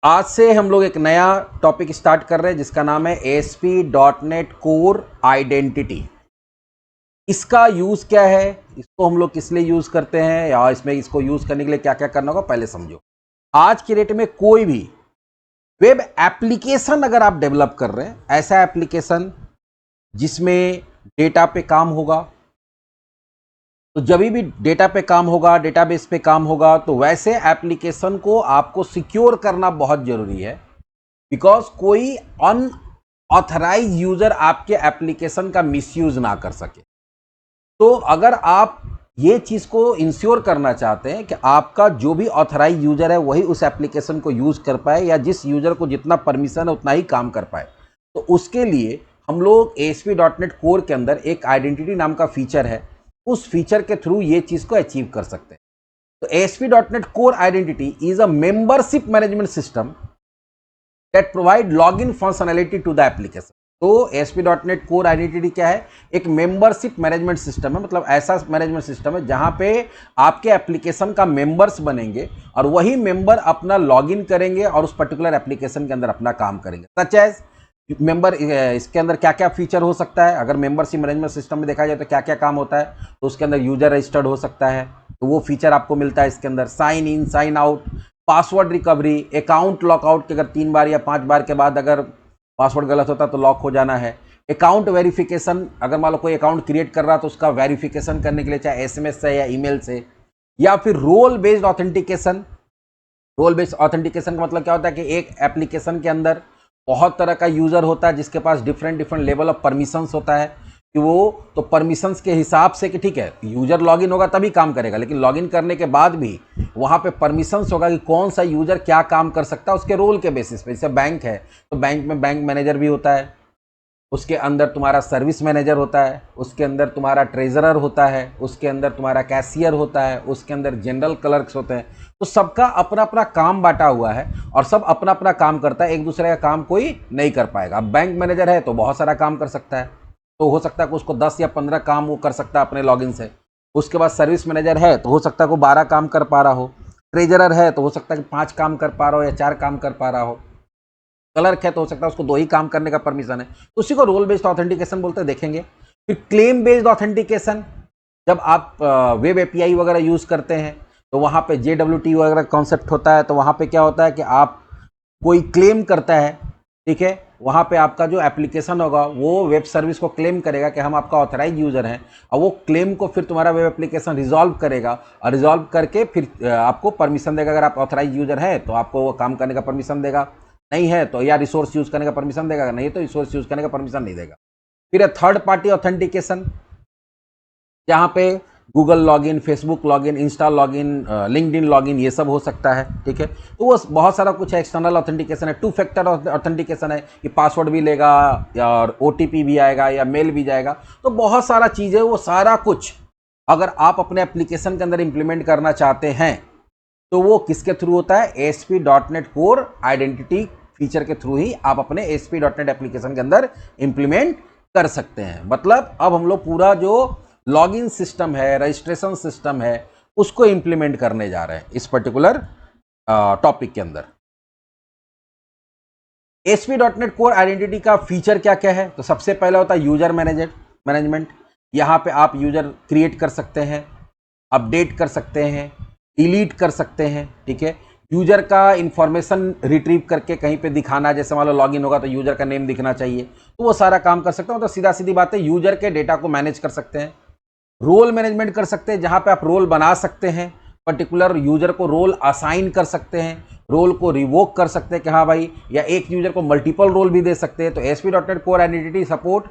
आज से हम लोग एक नया टॉपिक स्टार्ट कर रहे हैं जिसका नाम है ASP.NET कोर आइडेंटिटी। इसका यूज़ क्या है, इसको हम लोग किस लिए यूज़ करते हैं या इसमें इसको यूज़ करने के लिए क्या क्या करना होगा पहले समझो। आज की डेट में कोई भी वेब एप्लीकेशन अगर आप डेवलप कर रहे हैं, ऐसा एप्लीकेशन जिसमें डेटा पे काम होगा, तो जब भी डेटा पे काम होगा, डेटाबेस पे काम होगा, तो वैसे एप्लीकेशन को आपको सिक्योर करना बहुत जरूरी है। बिकॉज कोई अनऑथराइज यूजर आपके एप्लीकेशन का मिसयूज ना कर सके। तो अगर आप ये चीज को इंश्योर करना चाहते हैं कि आपका जो भी ऑथराइज यूजर है वही उस एप्लीकेशन को यूज कर पाए, या जिस यूजर को जितना परमिशन है उतना ही काम कर पाए, तो उसके लिए हम लोग ASP.NET कोर के अंदर एक आइडेंटिटी नाम का फीचर है, उस फीचर के थ्रू ये चीज को अचीव कर सकते हैं। तो ASP.NET core identity is a membership management system that provide login functionality to the application। तो ASP.NET कोर आइडेंटिटी क्या है? एक मेंबरशिप मैनेजमेंट सिस्टम है, मतलब ऐसा मैनेजमेंट सिस्टम है जहां पे आपके एप्लीकेशन का मेंबर्स बनेंगे और वही मेंबर अपना लॉगिन करेंगे और उस पर्टिकुलर एप्लीकेशन के अंदर अपना काम करेंगे। सच एज मेंबर, इसके अंदर क्या क्या फीचर हो सकता है? अगर मेंबरशिप मैनेजमेंट सिस्टम में देखा जाए तो क्या क्या काम होता है, तो उसके अंदर यूजर रजिस्टर्ड हो सकता है, तो वो फीचर आपको मिलता है इसके अंदर। Sign in, sign out, password recovery, account lockout के अगर 3 बार या 5 बार के बाद अगर पासवर्ड गलत होता तो लॉक हो जाना है। अकाउंट वेरिफिकेशन, अगर मान लो कोई अकाउंट क्रिएट कर रहा तो उसका वेरिफिकेशन करने के लिए चाहे SMS से या ईमेल से, या फिर role based authentication. Role based authentication का मतलब क्या होता है कि एक एप्लीकेशन के अंदर बहुत तरह का यूजर होता है जिसके पास different different level of permissions होता है, कि वो तो परमिशंस के हिसाब से कि ठीक है यूजर लॉगिन होगा तभी काम करेगा, लेकिन लॉगिन करने के बाद भी वहाँ पे परमिशंस होगा कि कौन सा यूजर क्या काम कर सकता है उसके रोल के बेसिस पे। जैसे बैंक है तो बैंक में बैंक मैनेजर भी होता है, उसके अंदर तुम्हारा सर्विस मैनेजर होता है, उसके अंदर तुम्हारा ट्रेजरर होता है, उसके अंदर तुम्हारा कैशियर होता है, उसके अंदर जनरल क्लर्क्स होते हैं। तो सबका अपना अपना काम बांटा हुआ है और सब अपना अपना काम करता है, एक दूसरे का काम कोई नहीं कर पाएगा। अब बैंक मैनेजर है तो बहुत सारा काम कर सकता है, तो हो सकता है कि उसको 10 या 15 काम वो कर सकता है अपने लॉगिन से। उसके बाद सर्विस मैनेजर है तो हो सकता है कि 12 काम कर पा रहा हो, ट्रेजरर है तो हो सकता है कि 5 काम कर पा रहा हो या 4 काम कर पा रहा हो, क्लर्क है तो हो सकता है उसको 2 ही काम करने का परमिशन है। तो उसी को रोल बेस्ड ऑथेंटिकेशन बोलते हैं, देखेंगे। फिर क्लेम बेस्ड ऑथेंटिकेशन, जब आप वेब API वगैरह यूज करते हैं तो वहाँ पे JWT वगैरह कॉन्सेप्ट होता है, तो वहाँ पे क्या होता है कि आप कोई क्लेम करता है, ठीक है, वहाँ पे आपका जो एप्लीकेशन होगा वो वेब सर्विस को क्लेम करेगा कि हम आपका ऑथराइज यूजर हैं, और वो क्लेम को फिर तुम्हारा वेब एप्लीकेशन रिजॉल्व करेगा और रिजॉल्व करके फिर आपको परमिशन देगा। अगर आप ऑथराइज यूजर हैं तो आपको वो काम करने का परमिशन देगा, नहीं है तो या रिसोर्स यूज करने का परमिशन देगा, नहीं तो रिसोर्स यूज करने का परमिशन नहीं देगा। फिर थर्ड पार्टी ऑथेंटिकेशन, जहाँ पे Google login, Facebook login, Insta login, LinkedIn login, ये सब हो सकता है, ठीक है। तो वो बहुत सारा कुछ है। एक्सटर्नल ऑथेंटिकेशन है, 2 फैक्टर ऑथेंटिकेशन है कि पासवर्ड भी लेगा और OTP भी आएगा या मेल भी जाएगा। तो बहुत सारा चीज़ है, वो सारा कुछ अगर आप अपने एप्लीकेशन के अंदर इंप्लीमेंट करना चाहते हैं तो वो किसके थ्रू होता है? ASP.NET कोर आइडेंटिटी फीचर के थ्रू ही आप अपने ASP.NET एप्लीकेशन के अंदर इंप्लीमेंट कर सकते हैं। मतलब अब हम लोग पूरा जो लॉगिन सिस्टम है, रजिस्ट्रेशन सिस्टम है, उसको इंप्लीमेंट करने जा रहे हैं इस पर्टिकुलर टॉपिक के अंदर। ASP.NET कोर आइडेंटिटी का फीचर क्या क्या है? तो सबसे पहला होता है यूजर मैनेजमेंट। यहाँ पे आप यूजर क्रिएट कर सकते हैं, अपडेट कर सकते हैं, डिलीट कर सकते हैं, ठीक है। यूजर का इंफॉर्मेशन रिट्रीव करके कहीं पे दिखाना, जैसे मान लो लॉगिन होगा तो यूजर का नेम दिखना चाहिए, तो वो सारा काम कर सकते हैं। तो सीधा सीधी बात है, यूजर के डेटा को मैनेज कर सकते हैं। रोल मैनेजमेंट कर सकते हैं, जहां पे आप रोल बना सकते हैं, पर्टिकुलर यूजर को रोल असाइन कर सकते हैं, रोल को रिवोक कर सकते हैं कि हाँ भाई, या एक यूजर को मल्टीपल रोल भी दे सकते हैं। तो ASP.NET core identity support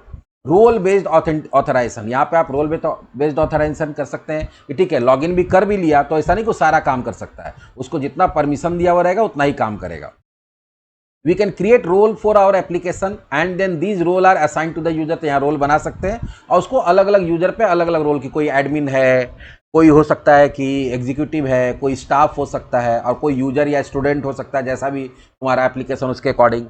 role based authorization. यहाँ पे आप रोल बेस्ड ऑथराइजेशन कर सकते हैं कि ठीक है लॉगिन भी कर भी लिया तो ऐसा नहीं कि सारा काम कर सकता है, उसको जितना परमिशन दिया हुआ रहेगा उतना ही काम करेगा। We can create role for our application and then these role are assigned to the user। तो यहाँ रोल बना सकते हैं और उसको अलग अलग यूजर पे अलग अलग रोल की, कोई एडमिन है, कोई हो सकता है कि एग्जीक्यूटिव है, कोई स्टाफ हो सकता है, और कोई यूजर या स्टूडेंट हो सकता है, जैसा भी तुम्हारा एप्लीकेशन उसके अकॉर्डिंग।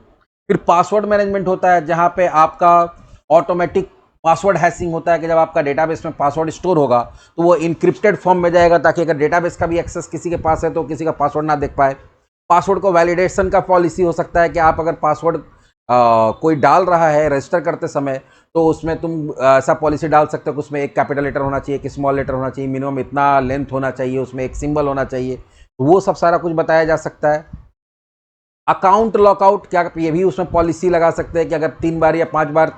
फिर पासवर्ड मैनेजमेंट होता है, जहाँ पे आपका ऑटोमेटिक पासवर्ड हैशिंग होता है कि जब आपका डेटाबेस में पासवर्ड स्टोर होगा तो वो इनक्रिप्टेड फॉर्म में जाएगा, ताकि अगर डेटाबेस का भी एक्सेस किसी के पास है तो किसी का पासवर्ड ना देख पाए। पासवर्ड को वैलिडेशन का पॉलिसी हो सकता है कि आप अगर पासवर्ड कोई डाल रहा है रजिस्टर करते समय, तो उसमें तुम ऐसा पॉलिसी डाल सकते हो कि उसमें एक कैपिटल लेटर होना चाहिए, एक स्मॉल लेटर होना चाहिए, मिनिमम इतना लेंथ होना चाहिए, उसमें एक सिंबल होना चाहिए, तो वो सब सारा कुछ बताया जा सकता है। अकाउंट लॉकआउट, क्या ये भी उसमें पॉलिसी लगा सकते हैं कि अगर 3 बार या 5 बार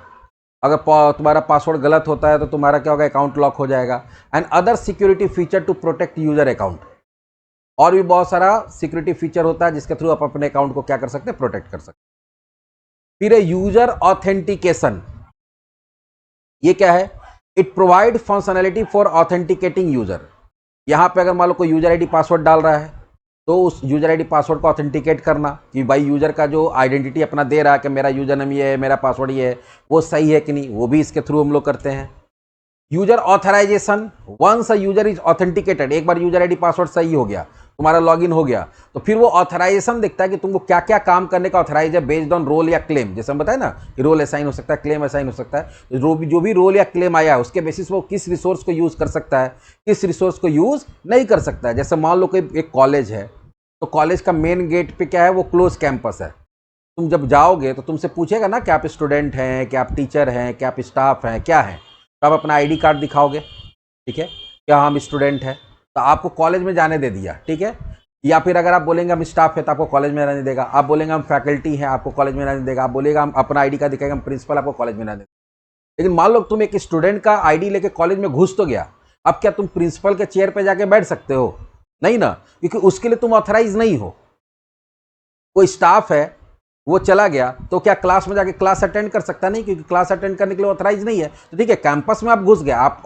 अगर तुम्हारा पासवर्ड गलत होता है तो तुम्हारा क्या होगा, अकाउंट लॉक हो जाएगा। And other security feature to protect user account, और भी बहुत सारा सिक्योरिटी फीचर होता है जिसके थ्रू आप अपने अकाउंट को क्या कर सकते हैं, प्रोटेक्ट कर सकते हैं। फिर यूजर ऑथेंटिकेशन, ये क्या है, it provide functionality for authenticating user. यहां पे अगर मान लो कोई यूजर आईडी पासवर्ड डाल रहा है, तो उस यूजर आईडी पासवर्ड को ऑथेंटिकेट करना कि भाई यूजर का जो आइडेंटिटी अपना दे रहा है कि मेरा यूजर नेम ये है, मेरा पासवर्ड ये है, वो सही है कि नहीं, वो भी इसके थ्रू हम लोग करते हैं। User authorization, once a user is authenticated, एक बार यूजर आईडी पासवर्ड सही हो गया, तुम्हारा लॉगिन हो गया, तो फिर वो ऑथराइजेशन दिखता है कि तुमको क्या क्या काम करने का ऑथराइज है बेस्ड ऑन रोल या क्लेम। जैसे हम बताए ना कि रोल असाइन हो सकता है, क्लेम असाइन हो सकता है, जो भी रोल या क्लेम आया है उसके बेसिस वो किस रिसोर्स को यूज कर सकता है, किस रिसोर्स को यूज नहीं कर सकता है। जैसे मान लो कि एक कॉलेज है, तो कॉलेज का मेन गेट पे क्या है, वो क्लोज कैंपस है। तुम जब जाओगे तो तुमसे पूछेगा ना कि आप स्टूडेंट हैं, कि आप टीचर हैं, कि आप स्टाफ हैं, क्या हैं, तो आप अपना आईडी कार्ड दिखाओगे, ठीक है, क्या हम स्टूडेंट हैं, तो आपको कॉलेज में जाने दे दिया, ठीक है। या फिर अगर आप बोलेंगे हम स्टाफ है तो आपको कॉलेज में रहने देगा, आप बोलेंगे हम फैकल्टी हैं, आपको कॉलेज में रहने देगा, आप बोलेगा हम अपना आईडी कार्ड दिखाएंगे हम प्रिंसिपल, आपको कॉलेज में रहने देगा। लेकिन मान लो तुम एक स्टूडेंट का आईडी लेके कॉलेज में घुस तो गया, अब क्या तुम प्रिंसिपल के चेयर पे जाके बैठ सकते हो? नहीं ना, क्योंकि उसके लिए तुम ऑथराइज नहीं हो। कोई स्टाफ है वो चला गया तो क्या क्लास में जाके क्लास अटेंड कर सकता? नहीं, क्योंकि क्लास अटेंड करने के लिए ऑथराइज नहीं है। तो ठीक है, कैंपस में आप घुस गए, आप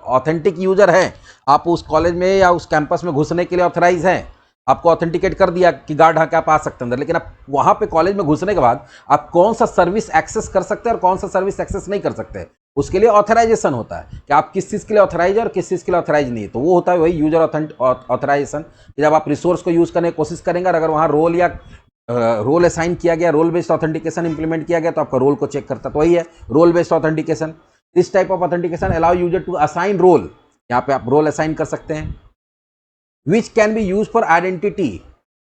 ऑथेंटिक यूजर हैं, आप उस कॉलेज में या उस कैंपस में घुसने के लिए ऑथराइज हैं, आपको ऑथेंटिकेट कर दिया कि गार्ड हाँ के आप आ सकते हैं अंदर। लेकिन आप वहां पे कॉलेज में घुसने के बाद आप कौन सा सर्विस एक्सेस कर सकते हैं और कौन सा सर्विस एक्सेस नहीं कर सकते, उसके लिए ऑथराइजेशन होता है कि आप किस चीज के लिए ऑथराइज है और किस चीज के लिए ऑथराइज नहीं है। तो वो होता है वही यूजर ऑथराइजेशन, जब आप रिसोर्स को यूज करने की कोशिश करेंगे और अगर वहां रोल या रोल असाइन किया गया, रोल बेस्ड ऑथेंटिकेशन इंप्लीमेंट किया गया, तो आपका रोल को चेक करता, तो वही है role based authentication. This type of authentication allow user to assign role, यहाँ पे आप रोल असाइन कर सकते हैं, which can be use for identity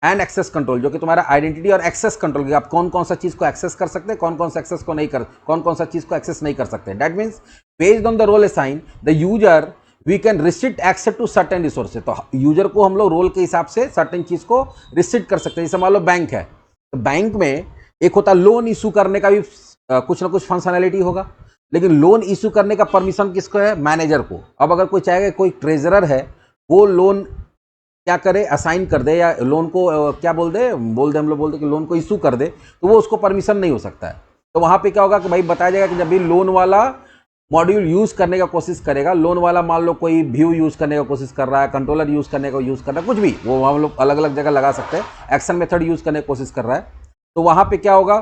and access control, जो कि तुम्हारा आइडेंटिटी और एक्सेस कंट्रोल, आप कौन कौन सा चीज को एक्सेस कर सकते हैं, कौन कौन सा एक्सेस को नहीं कर, कौन कौन सा चीज को एक्सेस नहीं कर सकते। That means based on the role assign the user we can restrict access to certain resources. तो यूजर को हम लोग रोल के हिसाब से सर्टेन चीज को रिस्ट्रिक्ट कर सकते हैं। जैसे मान लो बैंक है, तो बैंक में एक होता लोन इशू करने का भी कुछ ना कुछ फंक्शनैलिटी होगा, लेकिन लोन इशू करने का परमिशन किसको है? मैनेजर को। अब अगर कोई चाहेगा, कोई ट्रेजरर है वो लोन क्या करे, असाइन कर दे या लोन को क्या बोल दे हम लोग बोल दे कि लोन को इशू कर दे, तो वो उसको परमिशन नहीं हो सकता है। तो वहां पे क्या होगा कि भाई बताया जाएगा कि जब भी लोन वाला मॉड्यूल यूज करने का कोशिश करेगा, लोन वाला मान लो कोई व्यू यूज करने का कोशिश कर रहा है, कंट्रोलर यूज करने का यूज कर रहा है, कुछ भी वो हम लोग अलग अलग जगह लगा सकते हैं, एक्शन मेथड यूज करने की कोशिश कर रहा है, तो वहां पे क्या होगा,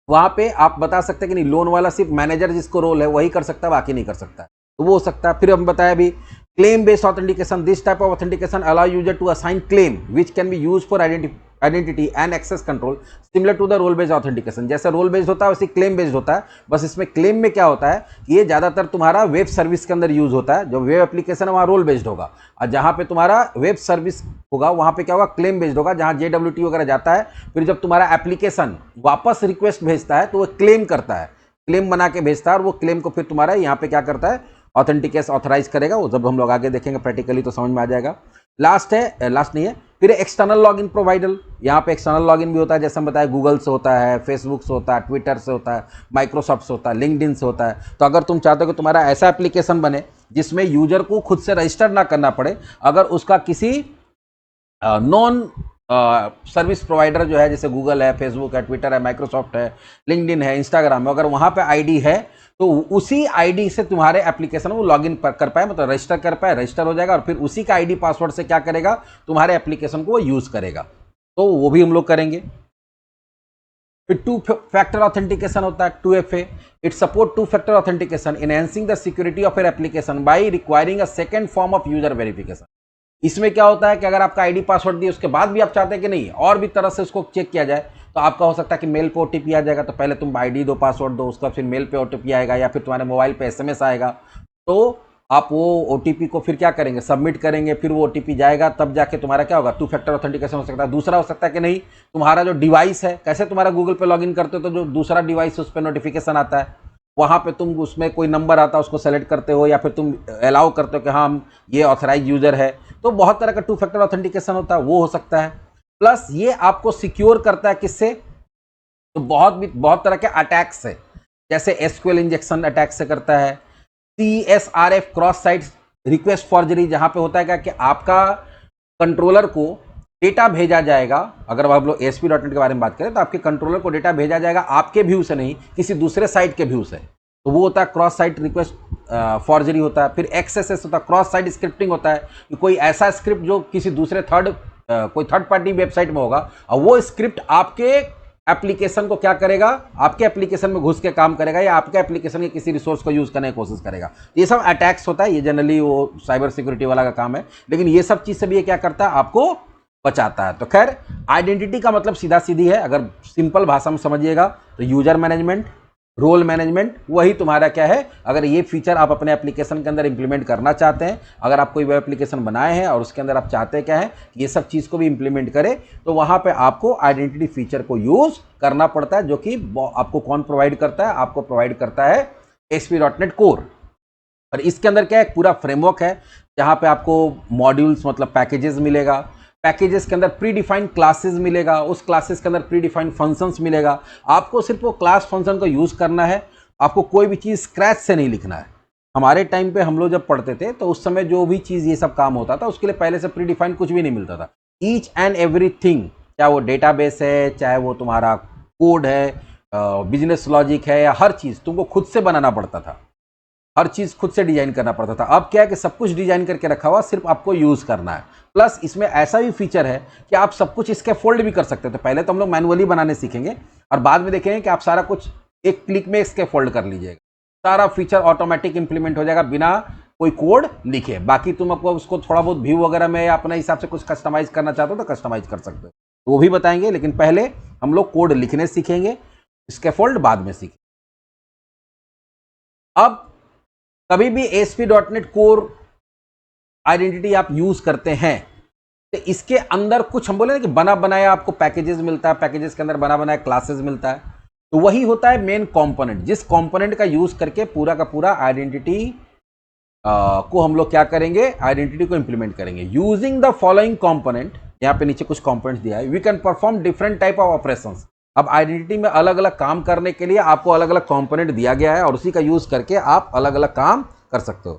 वहां पे आप बता सकते हैं कि नहीं, लोन वाला सिर्फ मैनेजर जिसको रोल है वही कर सकता है, बाकी नहीं कर सकता है, तो वो हो सकता है। फिर हम बताया भी claim based authentication, this type of authentication allow user to assign claim which can be used for identity and access control similar to the role based authentication। जैसे रोल बेस्ड होता है वैसे क्लेम बेस्ड होता है, बस इसमें claim में क्या होता है कि ये ज्यादातर तुम्हारा वेब सर्विस के अंदर यूज होता है। जो वेब एप्लीकेशन है वहाँ रोल बेस्ड होगा, और जहाँ पे तुम्हारा वेब सर्विस होगा वहाँ पे क्या होगा, क्लेम बेस्ड होगा, जहाँ JWT वगैरह जाता है। फिर जब तुम्हारा एप्लीकेशन वापस रिक्वेस्ट भेजता है तो वो क्लेम करता है, क्लेम बना के भेजता है, और वो क्लेम को फिर तुम्हारा यहाँ पे क्या करता है, ऑथेंटिकेशन ऑथराइज करेगा। वो जब हम लोग आगे देखेंगे प्रैक्टिकली तो समझ में आ जाएगा। लास्ट है, लास्ट नहीं है, फिर एक्सटर्नल लॉगिन प्रोवाइडर। यहाँ पे एक्सटर्नल लॉगिन भी होता है, जैसे हम बताया गूगल से होता है, फेसबुक से होता है, ट्विटर से होता है, माइक्रोसॉफ्ट से होता है, लिंक्डइन से होता है। तो अगर तुम चाहते हो कि तुम्हारा ऐसा एप्लीकेशन बने जिसमें यूजर को खुद से रजिस्टर ना करना पड़े, अगर उसका किसी नॉन सर्विस प्रोवाइडर जो है, जैसे गूगल है, फेसबुक है, ट्विटर है, माइक्रोसॉफ्ट है, लिंक्डइन है, इंस्टाग्राम है, अगर वहां पे आईडी है तो उसी आईडी से तुम्हारे एप्लीकेशन वो लॉगिन कर पाए, मतलब रजिस्टर कर पाए, रजिस्टर हो जाएगा, और फिर उसी का आईडी पासवर्ड से क्या करेगा, तुम्हारे एप्लीकेशन को वो यूज करेगा। तो वो भी हम लोग करेंगे। फिर 2 फैक्टर ऑथेंटिकेशन होता है, 2FA। It support 2 factor authentication enhancing the security of your application by requiring a second form of user verification. इसमें क्या होता है कि अगर आपका आईडी पासवर्ड दिए उसके बाद भी आप चाहते हैं कि नहीं और भी तरह से उसको चेक किया जाए, तो आपका हो सकता है कि मेल पे OTP आ जाएगा। तो पहले तुम आईडी दो, पासवर्ड दो, उसका फिर मेल पे OTP आएगा, या फिर तुम्हारे मोबाइल पे SMS आएगा। तो आप वो ओटीपी को फिर क्या करेंगे, सबमिट करेंगे, फिर वो ओटीपी जाएगा, तब जाके तुम्हारा क्या होगा, 2 फैक्टर ऑथेंटिकेशन हो सकता है। दूसरा हो सकता है कि नहीं, तुम्हारा जो डिवाइस है, कैसे तुम्हारा गूगल पे लॉगिन करते हो तो जो दूसरा डिवाइस उस पर नोटिफिकेशन आता है, वहाँ पे तुम उसमें कोई नंबर आता है उसको सेलेक्ट करते हो, या फिर तुम अलाउ करते हो कि हाँ हम ये ऑथराइज यूजर है। तो बहुत तरह का 2 फैक्टर ऑथेंटिकेशन होता है, वो हो सकता है। प्लस ये आपको सिक्योर करता है किससे, तो बहुत तरह के अटैक से, जैसे एसक्यूएल इंजेक्शन अटैक से करता है, CSRF cross site request forgery, जहां पे होता है क्या कि आपका कंट्रोलर को डेटा भेजा जाएगा, अगर आप लोग ASP.NET के बारे में बात करें तो आपके कंट्रोलर को डेटा भेजा जाएगा आपके व्यू से नहीं, किसी दूसरे साइट के व्यू से, तो वो होता है क्रॉस साइट रिक्वेस्ट फॉर्जरी होता है। फिर XSS होता है, क्रॉस साइट स्क्रिप्टिंग होता है, कि कोई ऐसा स्क्रिप्ट जो किसी दूसरे कोई थर्ड पार्टी वेबसाइट में होगा, और वो स्क्रिप्ट आपके एप्लीकेशन को क्या करेगा, आपके एप्लीकेशन में घुस के काम करेगा, या आपके एप्लीकेशन के किसी रिसोर्स को यूज करने की कोशिश करेगा। ये सब अटैक्स होता है, ये जनरली वो साइबर सिक्योरिटी वाला का काम है, लेकिन ये सब चीज से भी ये क्या करता है, आपको बचाता है। तो खैर, आइडेंटिटी का मतलब सीधा सीधी है, अगर सिंपल भाषा में समझिएगा तो यूजर मैनेजमेंट, रोल मैनेजमेंट, वही तुम्हारा क्या है। अगर ये फीचर आप अपने एप्लीकेशन के अंदर इंप्लीमेंट करना चाहते हैं, अगर आप कोई वेब एप्लीकेशन बनाए हैं और उसके अंदर आप चाहते हैं क्या है कि ये सब चीज़ को भी इंप्लीमेंट करे, तो वहाँ पे आपको आइडेंटिटी फीचर को यूज़ करना पड़ता है, जो कि आपको कौन प्रोवाइड करता है, आपको प्रोवाइड करता है ASP.NET कोर। और इसके अंदर क्या है, पूरा फ्रेमवर्क है, जहाँ पे आपको मॉड्यूल्स मतलब पैकेजेस मिलेगा, पैकेजेस के अंदर प्री डिफाइंड क्लासेस मिलेगा, उस क्लासेस के अंदर प्री डिफाइंड फंक्शंस मिलेगा। आपको सिर्फ वो क्लास फंक्शन को यूज करना है, आपको कोई भी चीज़ स्क्रैच से नहीं लिखना है। हमारे टाइम पे हम लोग जब पढ़ते थे तो उस समय जो भी चीज़ ये सब काम होता था उसके लिए पहले से प्री डिफाइंड कुछ भी नहीं मिलता था। ईच एंड एवरीथिंग, चाहे वो डेटाबेस है, चाहे वो तुम्हारा कोड है, बिजनेस लॉजिक है, या हर चीज़ तुमको खुद से बनाना पड़ता था, हर चीज़ खुद से डिजाइन करना पड़ता था। अब क्या है कि सब कुछ डिजाइन करके रखा हुआ, सिर्फ आपको यूज़ करना है। प्लस इसमें ऐसा भी फीचर है कि आप सब कुछ इसके फोल्ड भी कर सकते हो। तो पहले तो हम लोग मैनुअली बनाने सीखेंगे और बाद में देखेंगे कि आप सारा कुछ एक क्लिक में इसके फोल्ड कर लीजिएगा, सारा फीचर ऑटोमेटिक इंप्लीमेंट हो जाएगा बिना कोई कोड लिखे। बाकी तुम आपको उसको थोड़ा बहुत व्यू वगैरह में अपने हिसाब से कुछ कस्टमाइज करना चाहते हो तो कस्टमाइज कर सकते हो, तो वो भी बताएंगे। लेकिन पहले हम लोग कोड लिखने सीखेंगे, इसके फोल्ड बाद में सीखेंगे। अब कभी भी ASP.NET कोर आइडेंटिटी आप यूज करते हैं तो इसके अंदर कुछ हम बोले ना कि बना बनाया आपको पैकेजेस मिलता है, पैकेजेस के अंदर बना बनाया क्लासेस मिलता है, तो वही होता है मेन कंपोनेंट, जिस कंपोनेंट का यूज करके पूरा का पूरा आइडेंटिटी को हम लोग क्या करेंगे, आइडेंटिटी को इंप्लीमेंट करेंगे। यूजिंग द फॉलोइंग कंपोनेंट, यहाँ पे नीचे कुछ कंपोनेंट्स दिया है, we can perform different type of operations. अब आइडेंटिटी में अलग अलग काम करने के लिए आपको अलग अलग कंपोनेंट दिया गया है और उसी का यूज करके आप अलग अलग काम कर सकते हो।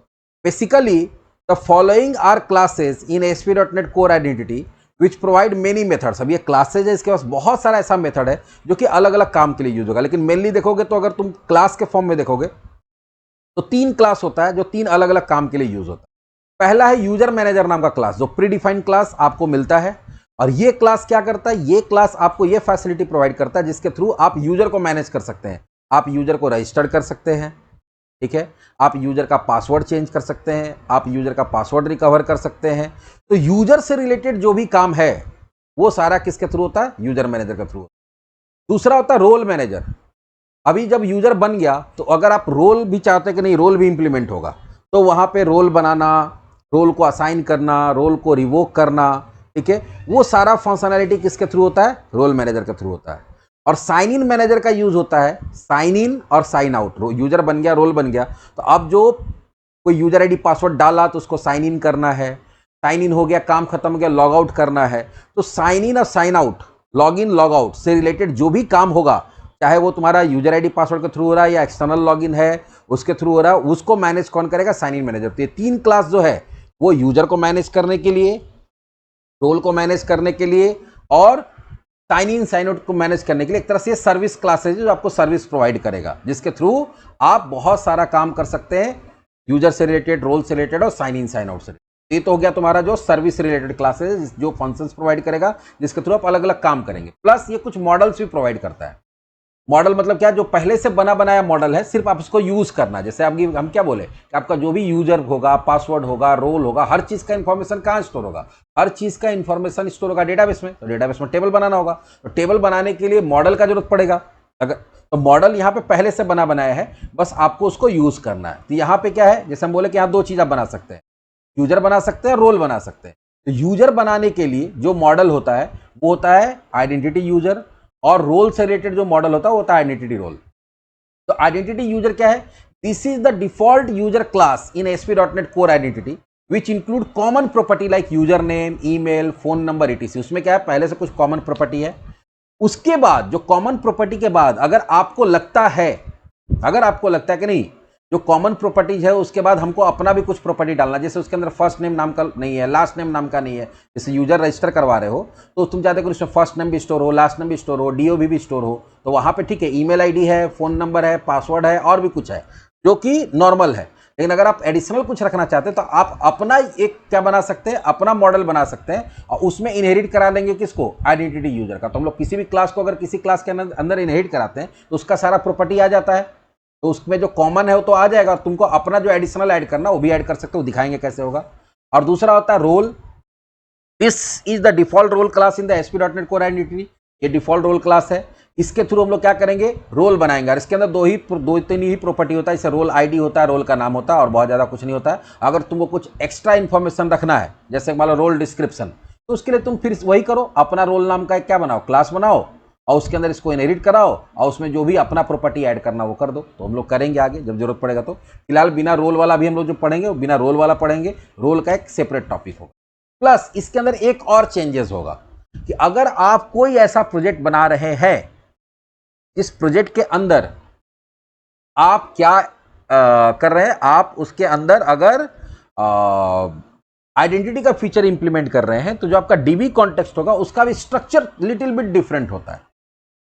Basically the following are classes in ASP.NET core identity which provide many methods. अब ये क्लासेज है, इसके पास बहुत सारा ऐसा मेथड है जो कि अलग अलग काम के लिए यूज होगा, लेकिन मेनली देखोगे तो अगर तुम क्लास के फॉर्म में देखोगे तो 3 क्लास होता है जो 3 अलग अलग काम के लिए यूज होता है। पहला है यूजर मैनेजर नाम का क्लास, जो प्री डिफाइंड क्लास आपको मिलता है, और ये क्लास क्या करता है, ये क्लास आपको ये फैसिलिटी प्रोवाइड करता है जिसके थ्रू आप यूजर को मैनेज कर सकते हैं। आप यूजर को रजिस्टर कर सकते हैं, ठीक है, आप यूजर का पासवर्ड चेंज कर सकते हैं, आप यूजर का पासवर्ड रिकवर कर सकते हैं। तो यूजर से रिलेटेड जो भी काम है वो सारा किसके थ्रू होता है, यूजर मैनेजर के थ्रू। दूसरा होता है रोल मैनेजर। अभी जब यूजर बन गया तो अगर आप रोल भी चाहते हैं कि नहीं रोल भी इंप्लीमेंट होगा, तो वहां पे रोल बनाना, रोल को असाइन करना, रोल को रिवोक करना, ठीक है, वो सारा फंक्शनैलिटी किसके थ्रू होता है, रोल मैनेजर के थ्रू होता है। और साइन इन मैनेजर का यूज होता है साइन इन और साइन आउट। यूजर बन गया, रोल बन गया, तो अब जो कोई यूजर आईडी पासवर्ड डाला तो उसको साइन इन करना है, साइन इन हो गया, काम खत्म हो गया, लॉग आउट करना है। तो साइन इन और sign out, log in log out से रिलेटेड जो भी काम होगा, चाहे वो तुम्हारा यूजर आईडी पासवर्ड के थ्रू हो रहा है या एक्सटर्नल लॉगिन है उसके थ्रू हो रहा है, उसको मैनेज कौन करेगा, साइन इन मैनेजर। तो ये 3 क्लास जो है वो यूजर को मैनेज करने के लिए, रोल को मैनेज करने के लिए और साइन इन साइन आउट को मैनेज करने के लिए एक तरह से सर्विस क्लासेज जो आपको सर्विस प्रोवाइड करेगा, जिसके थ्रू आप बहुत सारा काम कर सकते हैं, यूजर से रिलेटेड, रोल से रिलेटेड और साइन इन साइन आउट से। ये तो हो गया तुम्हारा जो सर्विस रिलेटेड क्लासेज, जो फंक्शंस प्रोवाइड करेगा, जिसके थ्रू आप अलग अलग काम करेंगे। प्लस ये कुछ मॉडल्स भी प्रोवाइड करता है। मॉडल मतलब क्या, जो पहले से बना बनाया मॉडल है, सिर्फ आप उसको यूज करना। जैसे आपकी हम क्या बोले कि आपका जो भी यूजर होगा, पासवर्ड होगा, रोल होगा, हर चीज का इंफॉर्मेशन कहाँ स्टोर होगा, हर चीज का इंफॉर्मेशन स्टोर होगा डेटाबेस में। तो डेटाबेस में टेबल बनाना होगा, तो टेबल बनाने के लिए मॉडल का जरूरत पड़ेगा। अगर तो मॉडल यहाँ पे पहले से बना बनाया है, बस आपको उसको यूज करना है। तो यहाँ पे क्या है, जैसे हम बोले कि यहाँ दो चीज आप बना सकते हैं, यूजर बना सकते हैं, रोल बना सकते हैं। तो यूजर बनाने के लिए जो मॉडल होता है वो होता है आइडेंटिटी यूजर, और रोल से रिलेटेड जो मॉडल होता है वो होता है आइडेंटिटी रोल। तो आइडेंटिटी यूजर क्या है, this is the default user class in ASP.NET Core identity which include common property like user name, email, phone number, etc। उसमें क्या है, पहले से कुछ कॉमन प्रॉपर्टी है। उसके बाद जो कॉमन प्रॉपर्टी के बाद अगर आपको लगता है कि नहीं, जो कॉमन प्रॉपर्टीज है उसके बाद हमको अपना भी कुछ प्रॉपर्टी डालना, जैसे उसके अंदर फर्स्ट नेम नाम का नहीं है, लास्ट नेम नाम का नहीं है, जैसे यूजर रजिस्टर करवा रहे हो तो तुम चाहते हो उसमें फर्स्ट नेम भी स्टोर हो, लास्ट नेम भी स्टोर हो, DOB भी स्टोर हो, तो वहां पे ठीक है, ईमेल आईडी है, फोन नंबर है, पासवर्ड है और भी कुछ है जो कि नॉर्मल है। लेकिन अगर आप एडिशनल कुछ रखना चाहते हैं तो आप अपना एक क्या बना सकते हैं, अपना मॉडल बना सकते हैं और उसमें इनहेरिट करा लेंगे किसको, आइडेंटिटी यूजर का। तो हम लोग किसी भी क्लास को अगर किसी क्लास के अंदर इनहेरिट कराते हैं तो उसका सारा प्रॉपर्टी आ जाता है, तो उसमें जो कॉमन है वो तो आ जाएगा, और तुमको अपना जो एडिशनल ऐड करना वो भी ऐड कर सकते हो, दिखाएंगे कैसे होगा। और दूसरा होता है role, this is the default role class in the ASP.NET Core identity, ये डिफॉल्ट रोल क्लास है। इसके थ्रू हम लोग क्या करेंगे, रोल बनाएंगे, और इसके अंदर दो तीन ही प्रॉपर्टी होता है, जैसे रोल आईडी होता है, रोल का नाम होता है, और बहुत ज़्यादा कुछ नहीं होता है। अगर तुमको कुछ एक्स्ट्रा इन्फॉर्मेशन रखना है, जैसे मान लो रोल डिस्क्रिप्शन, तो उसके लिए तुम फिर वही करो, अपना रोल नाम का एक क्या बनाओ, क्लास बनाओ, और उसके अंदर इसको इनहेरिट कराओ, और उसमें जो भी अपना प्रॉपर्टी ऐड करना वो कर दो। तो हम लोग करेंगे आगे जब जरूरत पड़ेगा। तो फिलहाल बिना रोल वाला भी हम लोग जो पढ़ेंगे वो बिना रोल वाला पढ़ेंगे, रोल का एक सेपरेट टॉपिक होगा। प्लस इसके अंदर एक और चेंजेस होगा कि अगर आप कोई ऐसा प्रोजेक्ट बना रहे हैं, इस प्रोजेक्ट के अंदर आप क्या कर रहे हैं, आप उसके अंदर अगर आइडेंटिटी का फीचर इंप्लीमेंट कर रहे हैं, तो जो आपका DB कॉन्टेक्स्ट होगा उसका भी स्ट्रक्चर लिटिल बिट डिफरेंट होता है।